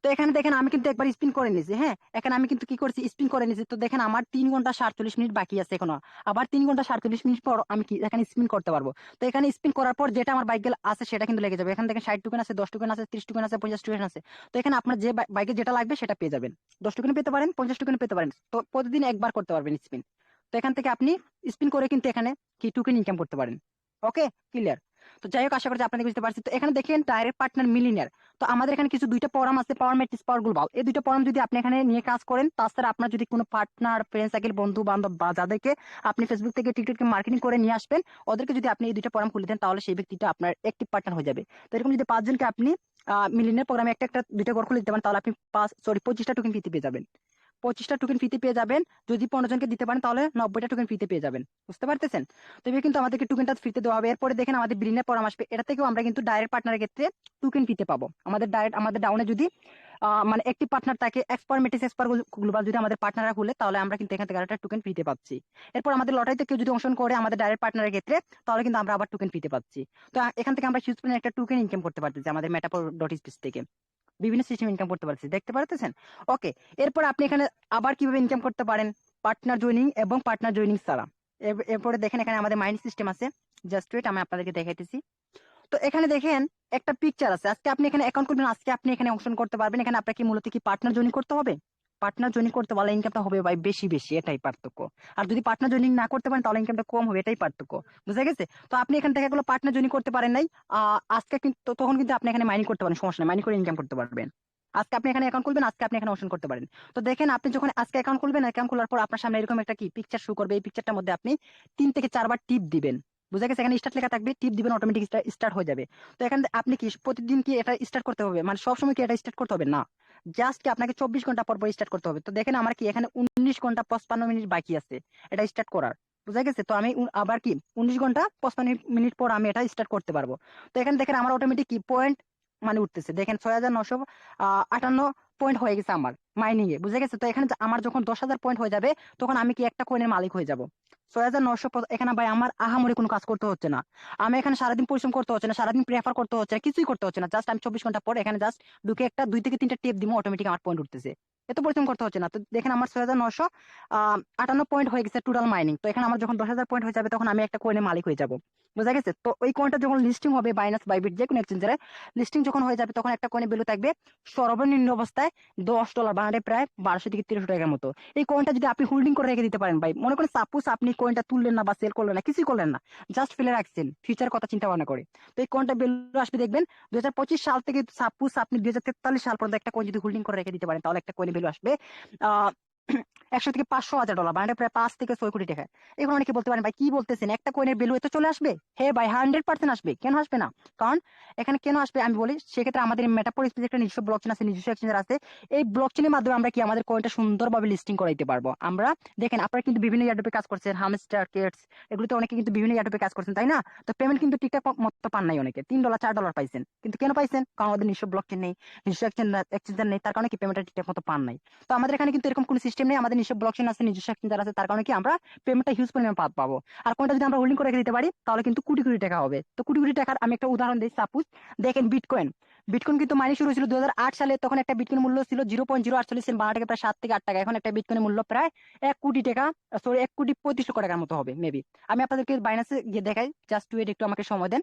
A: তো এখানে দেখেন আমি কিন্তু একবার স্পিন করে নিয়েছি। হ্যাঁ, এখানে আমি কিন্তু কি করছি, স্পিন করে নিয়েছি। তো দেখেন আমার 3 ঘন্টা 47 মিনিট বাকি আছে এখনো, আবার 3 ঘন্টা 47 মিনিট পর আমি কি এখানে স্পিন করতে পারবো। তো এখানে স্পিন করার পর যেটা আমার বাইক আছে সেটা কিন্তু লেগে যাবে। এখানে দেখেন 60 টোকেন আছে, 10 টোকেন আছে, 30 টোকেন আছে, 50 টোকেন আছে। তো এখানে আপনার যে বাইকে যেটা লাগবে সেটা পেয়ে যাবেন। 10 টোকেন পেতে পারেন, 50 টোকেন পেতে পারেন। তো প্রতিদিন একবার করতে পারবেন স্পিন। তো এখান থেকে আপনি স্পিন করে কিন্তু এখানে কি টোকেন ইনকাম করতে পারেন। ওকে, ক্লিয়ার? তো যাই হোক, আশা করছি আপনাদের বুঝতে পারছি। তো এখানে দেখেন ডাইরেক্ট পার্টনার মিলিনিয়ার। তো আমাদের এখানে কিছু দুইটা প্রোগ্রাম আছে, পাওয়ার ম্যাট্রিক্স, পাওয়ার গ্লোবাল। এই দুইটা প্রোগ্রাম যদি আপনি এখানে নিয়ে কাজ করেন, তাছাড়া আপনার যদি কোনো পার্টনার, ফ্রেন্ড সার্কেল, বন্ধু বান্ধব বা যাদেরকে আপনি ফেসবুক থেকে টিকটকে মার্কেটিং করে নিয়ে আসবেন, ওদেরকে যদি আপনি এই দুইটা প্রোগ্রাম খুলে দেন তাহলে সেই ব্যক্তিটা আপনার একটি পার্টনার হয়ে যাবে। তো এরকম যদি 5 জনকে আপনি মিলিনিয়ার প্রোগ্রামে একটা একটা দুইটা ঘর খুলে দিতে পারেন তাহলে আপনি 25টা টোকেন ফ্রিতে পেয়ে যাবেন। 25টা টোকেন ফ্রিতে পেয়ে যাবেন। যদি 15 জনকে দিতে পারেন তাহলে 90টা টোকেন ফ্রিতে পেয়ে যাবেন। বুঝতে পারতেছেন? তবে কিন্তু আমাদেরকে টোকেনটা ফ্রিতে দেওয়া হবে। এরপরে দেখেন আমাদের বিলিয়নের পরামর্শ আসবে, এটা থেকেও আমরা কিন্তু ডাইরেক্ট পার্টনারের ক্ষেত্রে টোকেন ফ্রিতে পাবো। আমাদের ডাইরেক্ট আমাদের ডাউনে যদি মানে একটি পার্টনার থাকে, এক্সপার মেটিস, এক্সপার গ্লোবাল যদি আমাদের পার্টনাররা খুলে তাহলে আমরা কিন্তু এখান থেকে একটা টোকেন ফ্রিতে পাচ্ছি। এরপর আমাদের লটারিতে কেউ যদি অংশগ্রহণ করে আমাদের ডাইরেক্ট পার্টনারের ক্ষেত্রে তাহলে কিন্তু আমরা আবার টোকেন ফ্রিতে পাচ্ছি। তো এখান থেকে আমরা হিউজ পরিমাণে একটা টোকেন ইনকাম করতে পারতেছি আমাদের মেটাপোর ডট স্পেস থেকে, বিভিন্ন সিস্টেম ইনকাম করতে পারছি, দেখতে পারতেছেন? ওকে। এরপর আপনি এখানে আবার কিভাবে ইনকাম করতে পারেন পার্টনার জয়েনিং এবং পার্টনার জয়েনিং ছাড়া। এরপরে দেখেন এখানে আমাদের মাইন্ড সিস্টেম আছে, জাস্ট ওয়েট আমি আপনাদেরকে দেখাইতেছি। তো এখানে দেখেন একটা পিকচার আছে, আজকে আপনি এখানে অ্যাকাউন্ট করবেন, আজকে আপনি এখানে অংশগ্রহণ করতে পারবেন। এখানে আপনাকে মূলত কি পার্টনার জয়েনিং করতে হবে। পার্টনার জয়েনিং করতে পারলে ইনকামটা হবে ভাই বেশি বেশি, এটাই পার্থক্য। আর যদি পার্টনার জয়েনিং না করতে পারেন তাহলে ইনকামটা কম হবে, এটাই পার্থক্য। বুঝা গেছে? তো আপনি এখান থেকে এগুলো পার্টনার জয়েনিং করতে পারেন নাই, আজকে কিন্তু তখন কিন্তু আপনি এখানে মাইনিং করতে পারেন, সমস্যা নেই, মাইনিং করে ইনকাম করতে পারবেন। আজকে আপনি এখানে অ্যাকাউন্ট খুলবেন, আজকে আপনি এখানে অংশগ্রহণ করতে পারেন। তো দেখেন আপনি যখন আজকে অ্যাকাউন্ট খুলবেন, অ্যাকাউন্ট খোলার পর আপনার সামনে এরকম একটা কি পিকচার শো করবে, এই পিকচারটার মধ্যে আপনি 3 থেকে 4 বার টিপ দিবেন। বুঝা গেছে? এখানে স্টার্ট লেখা থাকবে, টিপ দিবেন, অটোমেটিক স্টার্ট হয়ে যাবে। তো এখানে আপনি কি প্রতিদিন কি এটা স্টার্ট করতে হবে, মানে সবসময় কি এটা স্টার্ট করতে হবে না, জাস্ট কি আপনাকে 24 ঘন্টা পর পর স্টার্ট করতে হবে। তো দেখেন আমার কি এখানে 19 ঘন্টা 55 মিনিট বাকি আছে এটা স্টার্ট করার। বুঝা গেছে? তো আমি আবার কি 19 ঘন্টা 55 মিনিট পর আমি এটা স্টার্ট করতে পারবো। তো এখানে দেখেন আমার অটোমেটিক কি পয়েন্ট মানে উঠতেছে, দেখেন 6,958 পয়েন্ট হয়ে গেছে আমার মাইনিং এ, বুঝা গেছে? তো এখানে আমার যখন 10,000 পয়েন্ট হয়ে যাবে তখন আমি কি একটা কয়েনের মালিক হয়ে যাব। 6,900, এখানে ভাই আমার আহামরি কোনো কাজ করতে হচ্ছে না। আমি এখানে সারাদিন পরিশ্রম করতে হচ্ছে না, সারাদিন প্রেফার করতে হচ্ছে না, কিছুই করতে হচ্ছে না। জাস্ট আমি 24 ঘন্টা পর এখানে জাস্ট ঢুকে একটা 2 থেকে 3টা টেপ দিব, অটোমেটিক আমার পয়েন্ট উঠতেছে। এত পরিশ্রম করতে হচ্ছে না। তো দেখেন আমার 6,958 পয়েন্ট হয়ে গেছে টোটাল মাইনিং। তো এখানে আমার যখন 10,000 পয়েন্ট হয়ে যাবে তখন আমি একটা কয়েনের মালিক হয়ে যাব। বুঝা গেছে? তো ওই কয়েনটা যখন লিস্টিং হবে বাইনান্স বাইবিট যে কোনো এক্সচেঞ্জারে, লিস্টিং যখন হয়ে যাবে তখন একটা কয়েনের ভ্যালু থাকবে সর্বনিম্ন অবস্থায় $10, বাংলাদেশ প্রায় 1200 থেকে 1300 টাকার মতো। এই কয়েনটা যদি আপনি হোল্ডিং করে রেখে দিতে পারেন ভাই, মনে করেন সাপোজ আপনি কয়েনটা তুললেন না বা সেল করলেন না, কিছুই করলেন না, জাস্ট ফেলে রাখছেন ফিউচার কথা চিন্তা ভাবনা করে, তো এই কয়েনটা ভ্যালু আসবে দেখবেন 2025 সাল থেকে সাপোজ আপনি 2043 সাল পর্যন্ত একটা কয়েন যদি হোল্ডিং করে রেখে দিতে পারেন তাহলে একটা কয়েনের ভ্যালু আসবে আহ 100 থেকে 500 হাজার ডলার, মানে প্রায় 5 থেকে 6 কোটি টাকা। এখন অনেকে বলতে পারেন ভাই কি বলতেছেন, একটা কয়েনের ভ্যালু এত চলে আসবে? হ্যাঁ ভাই, 100% আসবে, কেন আসবে না? কারণ এখানে কেন আসবে আমি বলি, সেক্ষেত্রে আমাদের মেটাপোর স্পেস একটা নিজস্ব ব্লকচেন আছে, নিজস্ব এক্সচেঞ্জার আছে। এই ব্লকচেনের মাধ্যমে আমরা কি আমাদের কয়েনটা সুন্দরভাবে লিস্টিং করাইতে পারবো আমরা। দেখেন আপনারা কিন্তু বিভিন্ন ইয়ারডপে কাজ করছেন, হামস্টার কেটস, এগুলোতে অনেকে কিন্তু বিভিন্ন ইয়ারডপে কাজ করছেন, তাই না? তো পেমেন্ট কিন্তু ঠিকঠাক মতো পান নাই, অনেকে $3 $4 পাইছেন, কিন্তু কেন পাইছেন? কারণ আমাদের নিজস্ব ব্লকচেন নেই, নিজস্ব এক্সচেঞ্জার নেই, তার কারণে কি পেমেন্টটা ঠিকঠাক মতো পান নাই। তো আমাদের এখানে কিন্তু এরকম কোনো সিস্টেম নেই, আমাদের নিজস্ব ব্লকচেন আছে, নিজস্ব এক্সচেঞ্জার আছে, তার কারণে কি আমরা পেমেন্টটা হিউজ পরিমাণে পাবো। আর কোনটা যদি আমরা হোল্ডিং করে রেখে দিতে পারি তাহলে কিন্তু কোটি কোটি টাকা হবে। তো কোটি কোটি টাকার আমি একটা উদাহরণ দিই, সাপোজ দেখেন বিটকয়েন। বিটকয়েন কিন্তু মাইনিং শুরু হয়েছিল 2008 সালে, তখন একটা বিটকয়েন মূল্য ছিল 0.048 সেন্ট, বাংলা টাকা প্রায় 7 থেকে 8 টাকা। এখন একটা বিটকয়েনের মূল্য প্রায় 1 কোটি টাকা, সরি 1,35,00,000 টাকার মতো হবে মেবি। আমি আপনাদেরকে বাইন্যান্সে গিয়ে দেখাই, জাস্ট ওয়েট, একটু আমাকে সময় দেন।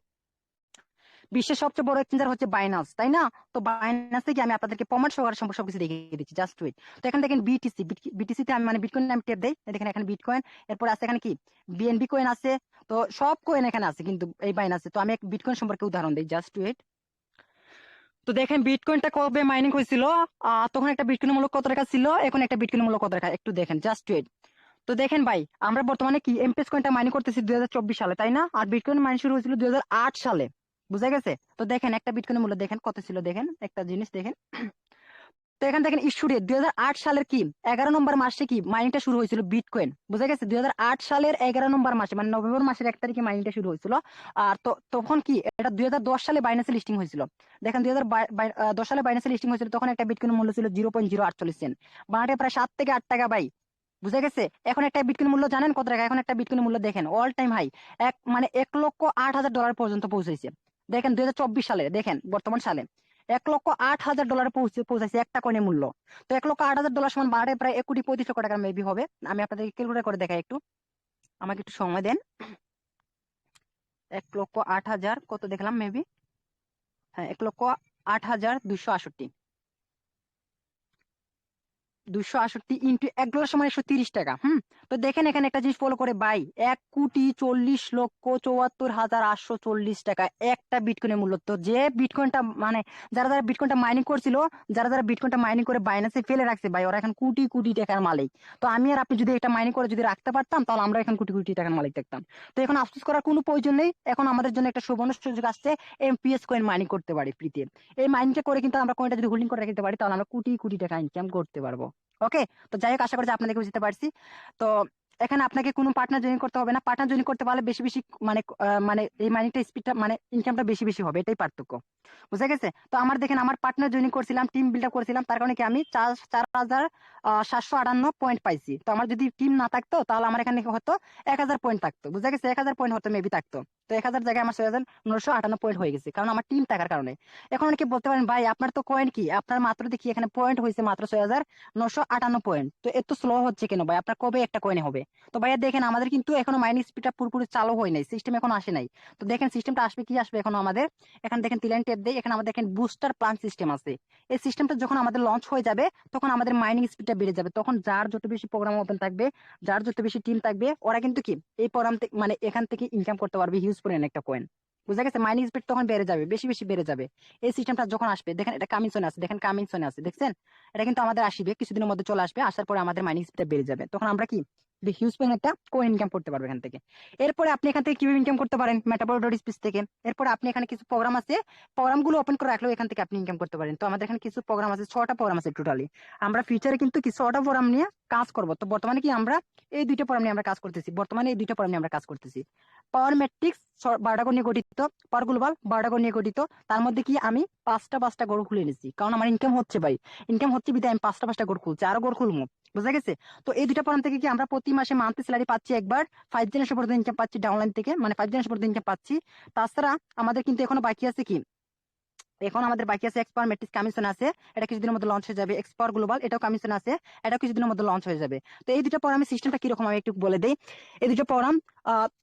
A: বিশ্বের সবচেয়ে বড় এক্সচেঞ্জার হচ্ছে বাইনান্স, তাই না? তো বাইনান্সে কি আমি আপনাদেরকে প্রমাণ সহকারে সবকিছু দেখিয়ে দিচ্ছি, জাস্ট ওয়েট। তো এখানে দেখেন বিটিসি, বিটিসি তে আমি মানে বিটকয়েন আমি টেপ দেই, দেখেন এখানে বিটকয়েন, এরপর আছে এখানে কি বিএনবি কয়েন আছে। তো সব কয়েন এখানে আছে কিন্তু এই বাইনান্সে। তো আমি এক বিটকয়েন সম্পর্কে উদাহরণ দিই, জাস্ট ওয়েট। তো দেখেন বিটকয়েনটা কবে মাইনিং হয়েছিল, তখন একটা বিটকয়েন মূল্য কত টাকা ছিল, এখন একটা বিটকয়েন মূল্য কত টাকা, একটু দেখেন, জাস্ট ওয়েট। তো দেখেন ভাই, আমরা বর্তমানে কি এমপেস কয়েনটা মাইনিং করতেছি 2024 সালে, তাই না? আর বিটকয়েন মাইনিং শুরু হয়েছিল 2008 সালে। বুঝা গেছে? তো দেখেন একটা বিটকয়েনের মূল্য দেখেন কত ছিল, দেখেন একটা জিনিস দেখেন। তো এখানে দেখেন ইস্যু ডেট 2008 সালের কি 11 নম্বর মাসে কি মাইনিংটা শুরু হয়েছিল বিটকয়েন। বুঝা গেছে? 2008 সালের 11 নম্বর মাসে, মানে নভেম্বর মাসের 1 তারিখে মাইনিংটা শুরু হয়েছিল। আর তো তখন কি এটা 2010 সালে বাইন্যান্সে লিস্টিং হয়েছিল। দেখেন 2010 সালে বাইন্যান্সে লিস্টিং হয়েছিল, তখন একটা বিটকয়েনের মূল্য ছিল 0.048 সেন্ট, বাংলাটা প্রায় 7 থেকে 8 টাকা ভাই। বুঝা গেছে? এখন একটা বিটকয়েন মূল্য জানেন কত টাকা? এখন একটা বিটকয়েন মূল্য দেখেন অল টাইম হাই, মানে 1,08,000 ডলার পর্যন্ত পৌঁছেছে। দেখেন 2024 সালে, দেখেন বর্তমান সালে 1,08,000 ডলারে পৌঁছাইছে একটা কয়েনের মূল্য। তো 1,08,000 ডলার সমান বাংলাদেশে প্রায় 1,35,00,000 টাকা মেবি হবে। আমি আপনাদেরকে ক্যালকুলেট করে দেখাই একটু, আমাকে একটু সময় দেন। 1,08,000 কত দেখলাম মেবি, হ্যাঁ 1,08,268, 268 ইন্টু $1 সমান 130 টাকা। তো দেখেন এখানে একটা জিনিস ফলো করে ভাই, 1,40,74,840 টাকা একটা বিটকয়েনের মূল্য। তো যে বিটকয়েনটা মানে যারা যারা বিটকয়েনটা মাইনিং করছিল, যারা যারা বিটকয়েনটা মাইনিং করে বাইন্যান্সে ফেলে রাখছে ভাই, ওরা এখন কোটি কোটি টাকার মালিক। তো আমি আর আপনি যদি এটা মাইনিং করে যদি রাখতে পারতাম তাহলে আমরা এখন কোটি কোটি টাকার মালিক দেখতাম। তো এখন আফসোস করার কোনো প্রয়োজন নেই, এখন আমাদের জন্য একটা সুবর্ণ সুযোগ আসছে, এমপিএস কয়েন মাইনিং করতে পারি ফ্রিতে। এই মাইনিংটা করে কিন্তু আমরা কয়েনটা যদি হোল্ডিং করে রাখতে পারি তাহলে আমরা কোটি কোটি টাকা ইনকাম করতে পারবো। ওকে। তো যাই হোক, আশা করি যে আপনাদেরকে বুঝতে পারছি। তো এখানে আপনাকে কোনো পার্টনার জয়েন করতে হবে না, পার্টনার জয়েন করতে পারলে বেশি বেশি মানে মানে এই মাইনিংটা স্পিডটা মানে ইনকামটা বেশি বেশি হবে, এটাই পার্থক্য। বুঝা গেছে? তো আমার দেখেন আমার পার্টনার জয়েন করছিলাম, টিম বিল্ড আপ করছিলাম, তার কারণে কি আমি 4,758 পয়েন্ট পাইছি। তো আমার যদি টিম না থাকতো তাহলে আমার এখানে হতো 1,000 পয়েন্ট থাকতো। বুঝা গেছে? 1,000 পয়েন্ট হতো মেবি থাকতো। তো 1,000 জায়গায় আমার 6,958 পয়েন্ট হয়ে গেছে, কারণ আমার টিম থাকার কারণে। এখন অনেকে বলতে পারেন ভাই আপনার তো কয়েন কি, আপনার মাত্র দেখি এখানে পয়েন্ট হয়েছে মাত্র 6,958 পয়েন্ট, তো এত স্লো হচ্ছে কেন ভাই? আপনার কবে একটা কয়েনে হবে? তো ভাইয়া দেখেন আমাদের কিন্তু এখনো মাইনিং স্পিডটা পুরোপুরি চালু হয় নাই, সিস্টেম এখন আসে নাই। তো দেখেন সিস্টেমটা আসবে, কি আসবে এখনো আমাদের। এখানে দেখেন তিলাইন টেপ দেই, এখানে আমাদের দেখেন বুস্টার প্ল্যান সিস্টেম আছে। এই সিস্টেমটা যখন আমাদের লঞ্চ হয়ে যাবে তখন আমাদের মাইনিং স্পিডটা বেড়ে যাবে, তখন যার যত বেশি প্রোগ্রাম ওপেন থাকবে, যার যত বেশি টিম থাকবে, ওরা কিন্তু কি এই প্রোগ্রাম মানে এখান থেকে ইনকাম করতে পারবে হিউজ পরিমাণ একটা কয়েন। বুঝা গেছে? মাইনিং স্পিড তখন বেড়ে যাবে, বেশি বেশি বেড়ে যাবে। এই সিস্টেমটা যখন আসবে, দেখেন এটা কামিংসনে আছে, দেখেন কামিংসনে আছে, দেখছেন? এটা কিন্তু আমাদের আসবে কিছুদিনের মধ্যে চলে আসবে, আসার পরে আমাদের মাইনিং স্পিডটা বেড়ে যাবে, তখন আমরা কি হিউজ পরিমাণ একটা কয়েন ইনকাম করতে পারবে এখান থেকে। এরপরে আপনি এখান থেকে কিভাবে ইনকাম করতে পারেন, মেটাপোর ডট স্পেস থেকে। এরপরে আপনি এখানে কিছু প্রোগ্রাম আছে, প্রোগ্রামগুলো ওপেন করে রাখলেও এখান থেকে আপনি ইনকাম করতে পারেন। তো আমাদের এখানে কিছু প্রোগ্রাম আছে, 6টা প্রোগ্রাম আছে টোটালি। আমরা ফিউচারে কিন্তু কিছু 6টা প্রোগ্রাম নিয়ে কাজ করব। তো বর্তমানে কি আমরা এই 2টা প্রোগ্রাম নিয়ে আমরা কাজ করতেছি, বর্তমানে এই 2টা প্রোগ্রাম নিয়ে আমরা কাজ করতেছি। পাওয়ার ম্যাট্রিক্স 12টা করে নিয়ে গঠিত, পাওয়ার গ্লোবাল 12টা করে নিয়ে গঠিত। তার মধ্যে কি আমি পাঁচটা গড় খুলে নিচ্ছি, কারণ আমার ইনকাম হচ্ছে ভাই, ইনকাম হচ্ছে বিধায় আমি পাঁচটা গড় খুলছি, আরো গড় খুলবো। বুঝা গেছে? তো এই 2টা প্রোগ্রাম থেকে কি আমরা প্রতি মাসে মান্থলি স্যালারি পাচ্ছি একবার, 5 জেনারেশন পর্যন্ত ইনকাম পাচ্ছি ডাউনলাইন থেকে, মানে 5 জেনারেশন পর্যন্ত ইনকাম পাচ্ছি। তাছাড়া আমাদের কিন্তু এখনো বাকি আছে কি, এখন আমাদের বাকি আছে এক্সপার মেট্রিক্স কমিশন আছে, এটা কিছুদিনের মধ্যে লঞ্চ হয়ে যাবে। এক্সপার গ্লোবাল এটাও কমিশন আছে, এটা কিছুদিনের মধ্যে লঞ্চ হয়ে যাবে। তো এই 2টা প্রোগ্রামের সিস্টেমটা কিরকম আমি একটু বলে দেই। এই 2টা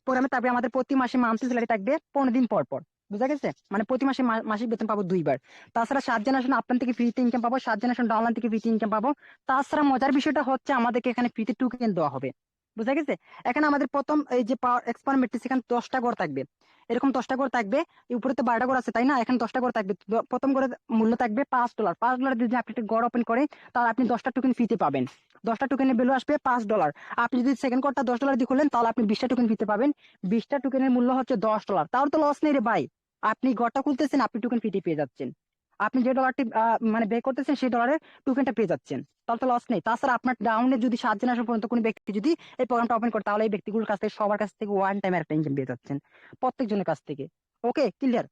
A: প্রোগ্রামে থাকবে আমাদের প্রতি মাসে মান্থলি স্যালারি থাকবে 15 দিন পর পর। বুঝা গেছে? মানে প্রতি মাসে মাসিক বেতন পাবো 2বার। তাছাড়া 7 জেনারেশন আপলাইন থেকে ফ্রিতে ইনকাম পাবো, 7 জেনারেশন ডাউনলাইন থেকে ফ্রিতে ইনকাম পাবো। তাছাড়া মজার বিষয়টা হচ্ছে আমাদেরকে এখানে ফ্রিতে টোকেন দেওয়া হবে। বুঝা গেছে? এখানে আমাদের প্রথম এই যে পাওয়ার এক্সপার মেট্রিক্স, এখানে 10টা গড় থাকবে, এরকম 10টা গড় থাকবে। এই উপরে তো 12টা গড় আছে তাই না, এখানে 10টা গড় থাকবে। প্রথম গড়ের মূল্য থাকবে $5। $5 যদি আপনি একটা গড় ওপেন করেন, তাহলে আপনি 10টা টোকেন ফ্রিতে পাবেন। 10টা টোকেনের ভ্যালু আসবে $5। আপনি যদি সেকেন্ড গড়টা $10 দিয়ে খুলেন, তাহলে আপনি 20টা টোকেন ফ্রিতে পাবেন। 20টা টোকেনের মূল্য হচ্ছে $10। তাহলে তো লস নেই রে ভাই, আপনি গড়টা খুলতেছেন, আপনি টোকেন ফ্রিতে পেয়ে যাচ্ছেন। আপনি যে ডলারটি মানে বে করতেছেন, সেই ডলারের টোকেনটা পেয়ে যাচ্ছেন, তাহলে তো লস নেই। তাছাড়া আপনার ডাউনে যদি 7 জেনারেশন পর্যন্ত কোনো ব্যক্তি যদি এই প্রোগ্রামটা ওপেন করে, তাহলে এই ব্যক্তিগুলোর কাছ থেকে সবার কাছ থেকে ওয়ান টাইম একটা ইনকাম পেয়ে যাচ্ছেন, প্রত্যেকজনের কাছ থেকে। ওকে, ক্লিয়ার?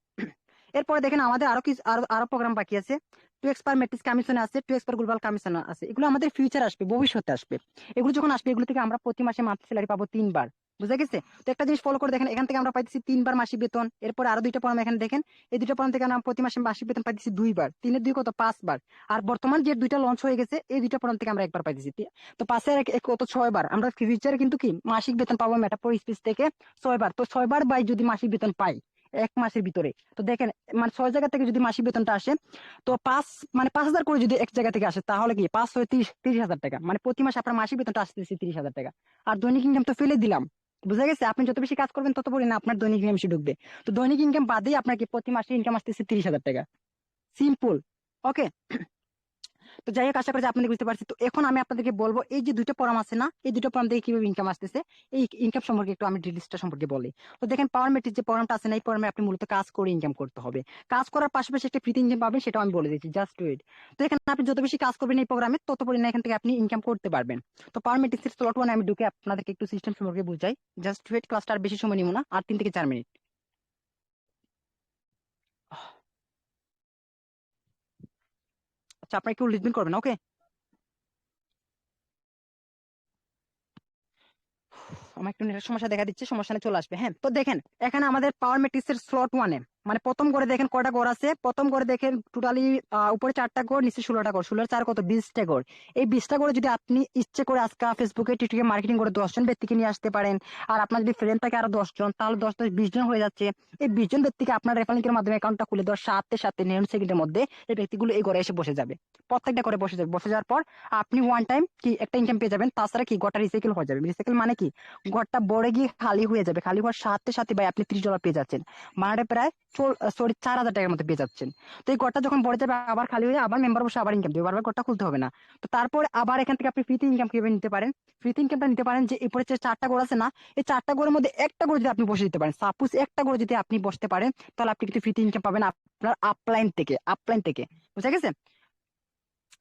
A: এরপরে দেখেন আমাদের আরো কিছু আরো প্রোগ্রাম বাকি আছে। 2 এক্সপার মেট্রিক্স কমিশন আছে, 2 এক্সপার গ্লোবাল কমিশন আছে। এগুলো আমাদের ফিউচার আসবে, ভবিষ্যতে আসবে। এগুলো যখন আসবে, এগুলো থেকে আমরা প্রতি মাসে মান্থলি স্যালারি পাবো 3বার। বুঝা গেছে? তো একটা জিনিস ফলো করে দেখেন, এখান থেকে আমরা পাইতেছি 3বার মাসিক বেতন। এরপর আরো 2টা প্রোগ্রাম এখানে দেখেন, এই 2টা প্রোগ্রাম থেকে আমরা প্রতি মাসে মাসিক বেতন পাইতেছি 2বার। 3 এর 2 কত, 5বার। আর বর্তমান যে 2টা লঞ্চ হয়ে গেছে, এই 2টা প্রোগ্রাম থেকে আমরা একবার পাইতেছি। তো 5 এর কত, 6বার। আমরা ফিউচারে কিন্তু কি মাসিক বেতন পাবো মেটাপোর স্পেস থেকে 6বার। তো 6বার বাই যদি মাসিক বেতন পাই এক মাসের ভিতরে, তো দেখেন মানে 6 জায়গা থেকে যদি মাসিক বেতনটা আসে, তো 5,000 করে যদি এক জায়গা থেকে আসে, তাহলে কি 5 হয় 30,000 টাকা। মানে প্রতি মাসে আপনার মাসিক বেতনটা আসতেছে 30,000 টাকা। আর দৈনিক ইনকাম তো ফেলে দিলাম। বুঝা গেছে? আপনি যত বেশি কাজ করবেন, তত পরিমাণে আপনার দৈনিক ইনকাম বেশি ঢুকবে। তো দৈনিক ইনকাম বাদেই আপনার কি প্রতি মাসে ইনকাম আসতেছে 30,000 টাকা। সিম্পল। ওকে। তো যাই হোক, আশা করি যে আপনাদের বুঝতে পারছি। তো এখন আমি আপনাদেরকে বলবো, এই যে 2টা প্রোগ্রাম আছে না, এই 2টা প্রোগ্রাম থেকে কিভাবে ইনকাম আসতেছে, এই ইনকাম সম্পর্কে একটু আমি ডিটেইলসটা সম্পর্কে বলি। তো দেখেন, পাওয়ার মেট্রিক যে প্রোগ্রামটা আছে না, এই প্রোগ্রামে আপনি মূলত কাজ করে ইনকাম করতে হবে। কাজ করার পাশাপাশি একটা ফ্রি ইনকাম পাবেন, সেটাও আমি বলে দিচ্ছি, জাস্ট ওয়েট। তো এখানে আপনি যত বেশি কাজ করবেন এই প্রোগ্রামে, তত পরিমাণে এখান থেকে আপনি ইনকাম করতে পারবেন। তো পাওয়ার মেট্রিক্সের স্লট 1 আমি ঢুকে আপনাদেরকে একটু সিস্টেম সম্পর্কে বুঝাই। জাস্ট ওয়েট, ক্লাসটা আর বেশি সময় নিব না, আর 3 থেকে 4 মিনিট। আচ্ছা, আপনারা একটু লিসেন করবেন, ওকে? আমার একটু নেটের সমস্যা দেখা দিচ্ছে, সমস্যা নেই, চলে আসবে। হ্যাঁ, তো দেখেন এখানে আমাদের পাওয়ার ম্যাট্রিক্স এর স্লট 1-এ মানে প্রথম করে দেখেন কয়টা ঘর আছে। প্রথম করে দেখেন টোটালি উপরে 4টা ঘর, নিচে 16টা ঘর। 16 আর 4 কত, 20টা ঘর। এই 20টা ঘরে যদি আপনি ইচ্ছে করে আজকে ফেসবুকে টিকটকে মার্কেটিং করে 10 জন ব্যক্তিকে নিয়ে আসতে পারেন, আর আপনার যদি ফ্রেন্ড থাকে আরো 10 জন, তাহলে 10 10 20 জন হয়ে যাচ্ছে। এই 20 জন ব্যক্তিকে আপনার রেফারেল লিংকের মাধ্যমে অ্যাকাউন্টটা খুলে দেওয়ার সাথে সাথে 9 সেকেন্ডের মধ্যে এই ব্যক্তিগুলো এই ঘরে এসে বসে যাবে। প্রত্যেকটা করে বসে যাবে। বসে যাওয়ার পর আপনি ওয়ান টাইম কি একটা ইনকাম পেয়ে যাবেন। তাছাড়া কি গোটা রিসাইকেল হয়ে যাবে। রিসাইকেল মানে কি, ঘরটা বড়ে গিয়ে খালি হয়ে যাবে। খালি হওয়ার সাথে সাথে ভাই আপনি $30 পেয়ে যাচ্ছেন। মানে প্রায় 4,000 টাকার মতো পেয়ে যাচ্ছেন। তো এই ঘরটা যখন বড়ে যাবে, আবার খালি হয়ে আবার মেম্বার বসে আবার ইনকাম দেবে, বারবার ঘরটা খুলতে হবে না। তো তারপর আবার এখান থেকে আপনি ফ্রিতে ইনকাম কিভাবে নিতে পারেন, ফ্রিতে ইনকামটা নিতে পারেন যে এরপরে যে 4টা ঘর আছে না, এই 4টা ঘরের মধ্যে একটা ঘর যদি আপনি বসে দিতে পারেন, সাপোজ একটা ঘর যদি আপনি বসতে পারেন, তাহলে আপনি কিন্তু ফ্রিতে ইনকাম পাবেন আপনার আপলাইন থেকে। বুঝা গেছে?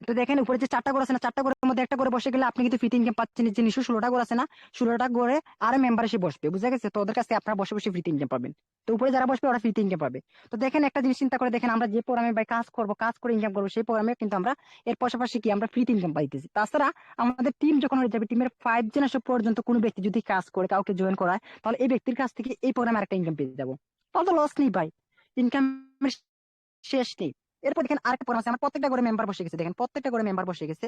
A: তো দেখেন উপরে যে 4টা ঘর আছে না, 4টা ঘরের মধ্যে একটা করে বসে গেলে আপনি কিন্তু ফ্রিতে ইনকাম পাচ্ছেন। যে নিশ্চয় 16টা ঘর আছে না, 16টা ঘরে আরো মেম্বার এসে বসবে। বুঝা গেছে? তো ওদের কাছে আপনারা বসে বসে ফ্রিতে ইনকাম পাবেন। তো উপরে যারা বসবে ওরা ফ্রিতে ইনকাম পাবে। তো দেখেন একটা জিনিস চিন্তা করে দেখেন, আমরা যে প্রোগ্রামে ভাই কাজ করব, কাজ করে ইনকাম করবো, সেই প্রোগ্রামে কিন্তু আমরা এর পাশাপাশি কি আমরা ফ্রিতে ইনকাম পাইতেছি। তাছাড়া আমাদের টিম যখন হয়ে যাবে, টিমের 5 জন পর্যন্ত কোনো ব্যক্তি যদি কাজ করে কাউকে জয়েন করায়, তাহলে এই ব্যক্তির কাছ থেকে এই প্রোগ্রামে আরেকটা ইনকাম পেয়ে যাবো। তাহলে তো লস নেই ভাই, ইনকাম শেষ নেই। এরপর দেখেন আরেকটা প্রোগ্রাম আছে, আমার প্রত্যেকটা করে মেম্বার বসে গেছে। দেখেন প্রত্যেকটা করে মেম্বার বসে গেছে।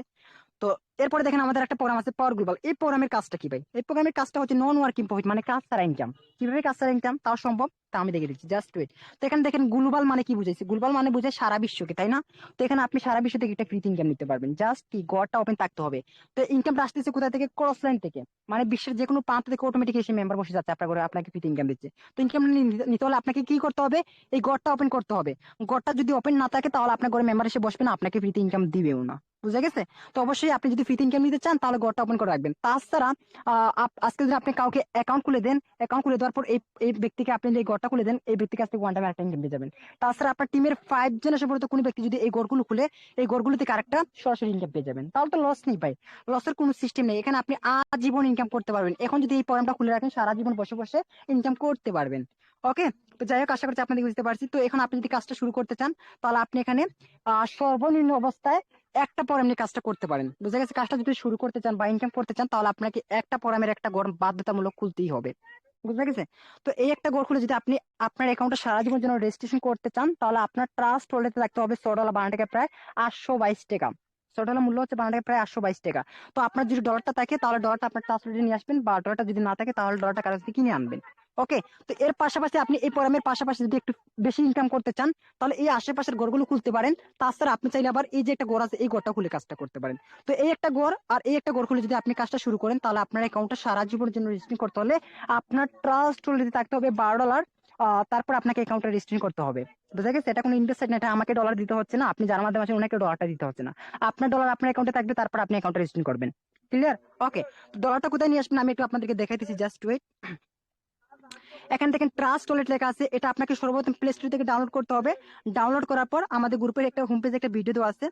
A: তো এরপরে দেখেন আমাদের একটা প্রোগ্রাম আছে পাওয়ার গ্লোবাল। এই প্রোগ্রামের কাজটা কি ভাই, এই প্রোগ্রামের কাজটা হচ্ছে নন ওয়ার্কিং প্রফিট, মানে কাজ ছাড়া ইনকাম। কিভাবে কাজ ছাড়া ইনকাম তাও সম্ভব, তা আমি দেখে দিচ্ছি, জাস্ট ওয়েট। তো এখানে দেখেন গ্লোবাল মানে কি বুঝাইছে, গ্লোবাল মানে বুঝায় সারা বিশ্বকে, তাই না? তো এখানে আপনি সারা বিশ্ব থেকে একটা ফ্রি ইনকাম নিতে পারবেন। জাস্ট কি গড়টা ওপেন থাকতে হবে। তো ইনকাম আসতেছে কোথা থেকে, ক্রস লাইন থেকে। মানে বিশ্বের যে কোনো প্রান্ত থেকে অটোমেটিক এসে মেম্বার বসে যাচ্ছে আপনার ঘরে, আপনাকে ফ্রি ইনকাম দিচ্ছে। তো ইনকাম নিতে হলে আপনাকে কি করতে হবে, এই গড়টা ওপেন করতে হবে। গড়টা যদি ওপেন না থাকে, তাহলে আপনার ঘরে মেম্বার এসে বসবে না, আপনাকে ফ্রিতে ইনকাম দিবেও না। বুঝা গেছে? তো অবশ্যই আপনি যদি ফ্রিতে ইনকাম নিতে চান তাহলে ঘরটা ওপেন করে রাখবেন। তাছাড়া আজকে যদি আপনি কাউকে অ্যাকাউন্ট খুলে দেন, অ্যাকাউন্ট খুলে দেওয়ার পর এই ব্যক্তিকে আপনি যে ঘরটা খুলে দেন, এই ব্যক্তির কাছ থেকে ওয়ান টাইম একটা ইনকাম পেয়ে যাবেন। তাছাড়া আপনার টিমের 5 জেনারেশন পর্যন্ত কোনো ব্যক্তি যদি এই ঘরগুলো খুলে, এই ঘরগুলো থেকে আরেকটা সরাসরি ইনকাম পেয়ে যাবেন। তাহলে তো লস নেই ভাই, লসের কোনো সিস্টেম নেই। এখানে আপনি আজীবন ইনকাম করতে পারবেন। এখন যদি এই প্রোগ্রামটা খুলে রাখেন সারা জীবন বসে বসে ইনকাম করতে পারবেন। ওকে, তো যাই হোক, আশা করছি আপনাদের বুঝতে পারছি। তো এখন আপনি যদি কাজটা শুরু করতে চান তাহলে আপনি এখানে সর্বনিম্ন অবস্থায় একটা পর এমনি কাজটা করতে পারেন। বুঝা গেছে? কাজটা যদি শুরু করতে চান বা ইনকাম করতে চান তাহলে আপনাকে একটা পরামের একটা ঘর বাধ্যতামূলক খুলতেই হবে। বুঝা গেছে? তো এই একটা ঘর খুলে যদি আপনি আপনার অ্যাকাউন্টে সারা জীবনের জন্য রেজিস্ট্রেশন করতে চান তাহলে আপনার ট্রাস্ট ওয়ালেটে রাখতে হবে $100 বাংলা প্রায় 822 টাকা। $100 মূল্য হচ্ছে বাংলা প্রায় 822 টাকা। তো আপনার যদি ডলারটা থাকে তাহলে ডলারটা আপনার ট্রাস্ট ওয়ালেটে নিয়ে আসবেন, বা ডলারটা যদি না থাকে তাহলে ডলারটা কারেন্সি কিনে আনবেন। ওকে, তো এর পাশাপাশি আপনি এই প্রোগ্রামের পাশাপাশি যদি একটু বেশি ইনকাম করতে চান তাহলে এই আশেপাশের ঘরগুলো খুলতে পারেন। তাছাড়া আপনি চাইলে আবার এই যে একটা ঘর আছে এই ঘরটা খুলে কাজটা করতে পারেন। তো এই একটা ঘর আর এই একটা ঘর খুলে যদি আপনি কাজটা শুরু করেন তাহলে আপনার অ্যাকাউন্টটা সারা জীবনের জন্য রেজিস্ট্রেশন করতে হলে আপনার ট্রাস্ট ওয়ালেটে থাকতে হবে $12। তারপর আপনাকে অ্যাকাউন্টটা রেজিস্ট্রেশন করতে হবে। বুঝা গেছে? এটা কোনো ইনভেস্ট না, এটা আমাকে ডলার দিতে হচ্ছে না, আপনি যার মাধ্যমে আছেন ওনাকে ডলারটা দিতে হচ্ছে না। আপনার ডলার আপনার অ্যাকাউন্টে থাকবে, তারপর আপনি অ্যাকাউন্টটা রেজিস্ট্রেশন করবেন। ক্লিয়ার? ওকে, ডলারটা কোথায় নিয়ে আসবেন আমি একটু আপনাদেরকে দেখাইতেছি, জাস্ট ওয়েট। এখান থেকে ট্রাস্ট ওয়ালেট লেখা আছে, এটা আপনাকে সর্বপ্রথম প্লে স্টোর থেকে ডাউনলোড করতে হবে। ডাউনলোড করার পর আমাদের গ্রুপের একটা হোম পেজে একটা ভিডিও দেওয়া আছে,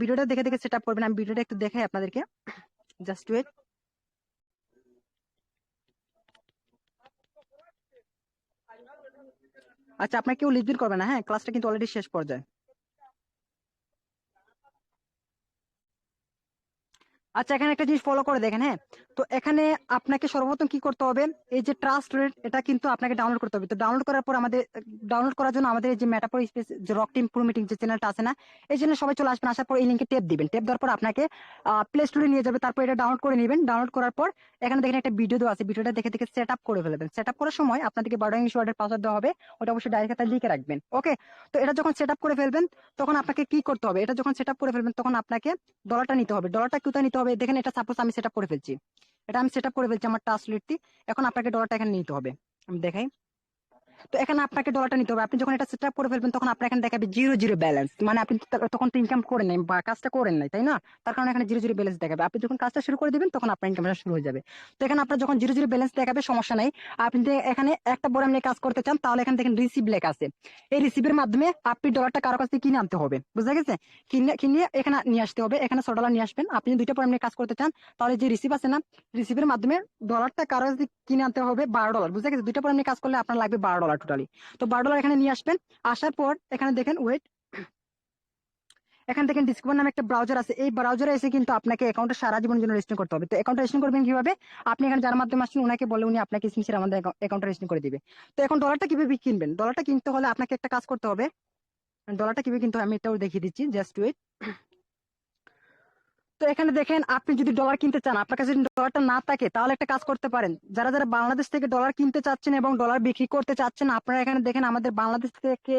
A: ভিডিওটা দেখে দেখে সেট আপ করবেন। আমি ভিডিওটা একটু দেখাই আপনাদেরকে, জাস্ট ওয়েট। আচ্ছা, আপনার কেউ লিড করবে না, হ্যাঁ, ক্লাসটা কিন্তু অলরেডি শেষ পর্যায়ে। আচ্ছা, এখানে একটা জিনিস ফলো করে দেখেন, হ্যাঁ। তো এখানে আপনাকে সর্বপ্রথম কি করতে হবে, এই যে ট্রাস্ট রেট, এটা কিন্তু আপনাকে ডাউনলোড করতে হবে। তো ডাউনলোড করার পর ডাউনলোড করার জন্য আমাদের এই যে মেটাপোর স্পেস যে রক টিম প্রো মিটিং যে চ্যানেলটা আছে না, এই জন্য সবাই চলে আসবেন। আসার পর এই লিঙ্কে টেপ দিবেন, টেপ দেওয়ার পর আপনাকে প্লে স্টোরে নিয়ে যাবে। তারপর এটা ডাউনলোড করে নেবেন। ডাউনলোড করার পর এখানে দেখেন একটা ভিডিও দেওয়া আছে, ভিডিওটা দেখে দেখে সেট আপ করে ফেলবেন। সেট আপ করার সময় আপনাদেরকে 12 ইংলিশ ওয়ার্ডের পাসওয়ার্ড দেওয়া হবে, ওটা অবশ্যই ডাইরেক্ট খাতায় লিখে রাখবেন। ওকে, তো এটা যখন সেট আপ করে ফেলবেন তখন আপনাকে কি করতে হবে, এটা যখন সেট আপ করে ফেলবেন তখন আপনাকে ডলারটা নিতে হবে। ডলারটা কোথায় নিতে হবে দেখেন, এটা সাপোজ আমি সেট আপ করে ফেলছি, এটা আমি সেট আপ করে ফেলছি আমার ট্রান্সলেট। এখন আপনাকে ডলারটা এখানে নিতে হবে, আমি দেখাই। তো এখানে আপনাকে ডলারটা নিতে হবে। আপনি যখন এটা সেট আপ করে ফেলবেন তখন আপনার এখানে দেখাবে জিরো জিরো ব্যালেন্স, মানে আপনি তখন তো ইনকাম করেন নাই বা কাজটা করেন নাই, তাই না? তার কারণে এখানে জিরো জিরো ব্যালেন্স দেখাবে। আপনি যখন কাজটা শুরু করে দিবেন তখন আপনার ইনকামটা শুরু হয়ে যাবে। তো এখানে আপনার যখন জিরো জিরো ব্যালেন্স দেখাবে সমস্যা নাই। আপনি যদি এখানে একটা বড় আপনি কাজ করতে চান তাহলে এখানে দেখেন রিসিভ লেখা আছে, এই রিসিভের মাধ্যমে আপনি ডলারটা কারো কাছ থেকে কিনে আনতে হবে। বুঝা গেছে? কিনে কিনে এখানে নিয়ে আসতে হবে, এখানে $100 নিয়ে আসবেন। আপনি যদি দুইটা পরে আপনি কাজ করতে চান তাহলে যে রিসিভ আছে না, রিসিভের মাধ্যমে ডলারটা কারো কাছ থেকে কিনে আনতে হবে $12। বুঝা গেছে? দুইটা পরে আপনি কাজ করলে আপনার লাগবে $12 টোটালি। তো $12 এখানে নিয়ে আসবেন। আসার পর এখানে দেখেন ওয়েট, এখান থেকে ডিসকভার নামে একটা ব্রাউজার আছে, এই ব্রাউজারে এসে কিন্তু আপনাকে অ্যাকাউন্টটা সারা জীবনের জন্য রেজিস্টার করতে হবে। তো অ্যাকাউন্ট রেজিস্টার করবেন কিভাবে, আপনি এখানে যার মাধ্যমে আসছেন ওনাকে বলে উনি আপনাকে সিনসিয়ার আমাদের অ্যাকাউন্ট রেজিস্টার করে দিবে। তো এখন ডলারটা কিভাবে কিনবেন, ডলারটা কিনতে হলে আপনাকে একটা কাজ করতে হবে। ডলারটা কিভাবে কিনতে হবে আমি এটাও দেখিয়ে দিচ্ছি, জাস্ট ওয়েট। তো এখানে দেখেন, আপনি যদি ডলার কিনতে চান, আপনার কাছে যদি ডলারটা না থাকে তাহলে একটা কাজ করতে পারেন। যারা যারা বাংলাদেশ থেকে ডলার কিনতে চাচ্ছেন এবং ডলার বিক্রি করতে চাচ্ছেন, আপনারা এখানে দেখেন আমাদের বাংলাদেশ থেকে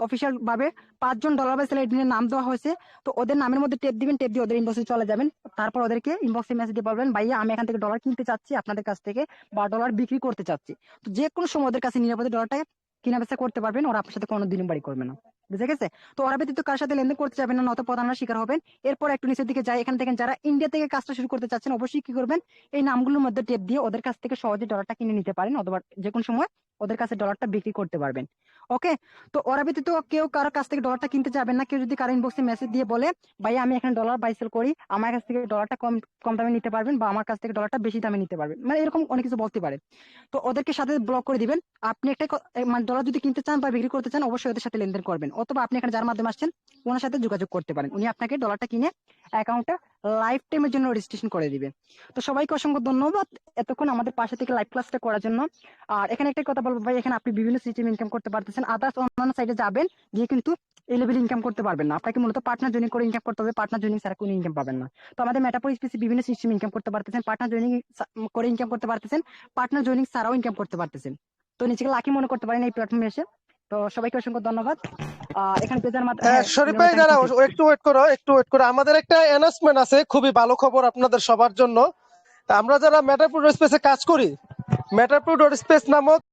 A: অফিসিয়াল ভাবে 5 জন ডলার বাই সেলিব্রিটির নাম দেওয়া হয়েছে। তো ওদের নামের মধ্যে টেপ দিবেন, টেপ দিয়ে ওদের ইনবক্সে চলে যাবেন। তারপর ওদেরকে ইনবক্সে মেসেজ দিয়ে বলবেন, ভাইয়া আমি এখান থেকে ডলার কিনতে চাচ্ছি আপনাদের কাছ থেকে, বা ডলার বিক্রি করতে চাচ্ছি। তো যে কোনো সময় ওদের কাছে নিরাপদে ডলারটা কিনা বেচা করতে পারবেন, ওরা আপনার সাথে কোনো দিন বাড়ি করবে না। বুঝে গেছে? তো ওরা ব্যতীত কার সাথে লেনদেন করতে যাবেন না, নত প্রতারণার শিকার হবেন। এরপর একটু নিচের দিকে যাই, এখান থেকে যারা ইন্ডিয়া থেকে কাজটা শুরু করতে চাচ্ছেন অবশ্যই কি করবেন, এই নামগুলোর মধ্যে টেপ দিয়ে ওদের কাছ থেকে সহজে ডলারটা কিনে নিতে পারেন, অথবা যে কোনো সময় ওদের কাছে ডলারটা বিক্রি করতে পারবেন। ওকে, তো ওরা ব্যতীত কেউ কারোর কাছ থেকে ডলারটা কিনতে যাবেন না। কেউ যদি কারো ইনবক্সে মেসেজ দিয়ে বলে, ভাই আমি এখানে ডলার বাই সেল করি, আমার কাছ থেকে ডলারটা কম কম দামে নিতে পারবেন, বা আমার কাছ থেকে ডলারটা বেশি দামে নিতে পারবেন, মানে এরকম অনেক কিছু বলতে পারে। তো ওদেরকে সাথে ব্লক করে দিবেন। আপনি একটা মানে ডলার যদি কিনতে চান বা বিক্রি করতে চান অবশ্যই ওদের সাথে লেনদেন করবেন, অথবা আপনি এখানে যার মাধ্যমে আসছেন ওনার সাথে যোগাযোগ করতে পারেন, উনি আপনাকে ডলারটা কিনে অ্যাকাউন্টটা লাইফ টাইমের জন্য রেজিস্ট্রেশন করে দিবে। তো সবাইকে অসংখ্য ধন্যবাদ এতক্ষণ আমাদের পাশে থেকে লাইভ ক্লাসটা করার জন্য। আর এখানে একটা কথা বলবো ভাই, এখানে আপনি বিভিন্ন সিস্টেম ইনকাম করতে পারতেছেন। আদার্স অন্যান্য সাইডে যাবেন গিয়ে কিন্তু এই লেভেল ইনকাম করতে পারবেন না, আপনাকে মূলত পার্টনার জয়েনিং করে ইনকাম করতে হবে। পার্টনার জয়েনিং ছাড়া কোনো ইনকাম পাবেন না। তো আমাদের মেটাপো স্পেসে বিভিন্ন সিস্টেম ইনকাম করতে পারতেছেন, পার্টনার জয়েনিং করে ইনকাম করতে পারতেছেন, পার্টনার জয়েনিং ছাড়াও ইনকাম করতে পারতেছেন। তো নিজেকে লাকি মনে করতে পারেন এই প্ল্যাটফর্মে এসে। তো সবাইকে অসংখ্য ধন্যবাদ। এখানে পেজার মাত্র, হ্যাঁ
B: শরীফ ভাই দাঁড়াও, একটু ওয়েট করো, একটু ওয়েট করো। আমাদের একটা অ্যানাউন্সমেন্ট আছে, খুবই ভালো খবর আপনাদের সবার জন্য। আমরা যারা ম্যাটারপুর স্পেসে কাজ করি, ম্যাটারপুর স্পেস নামক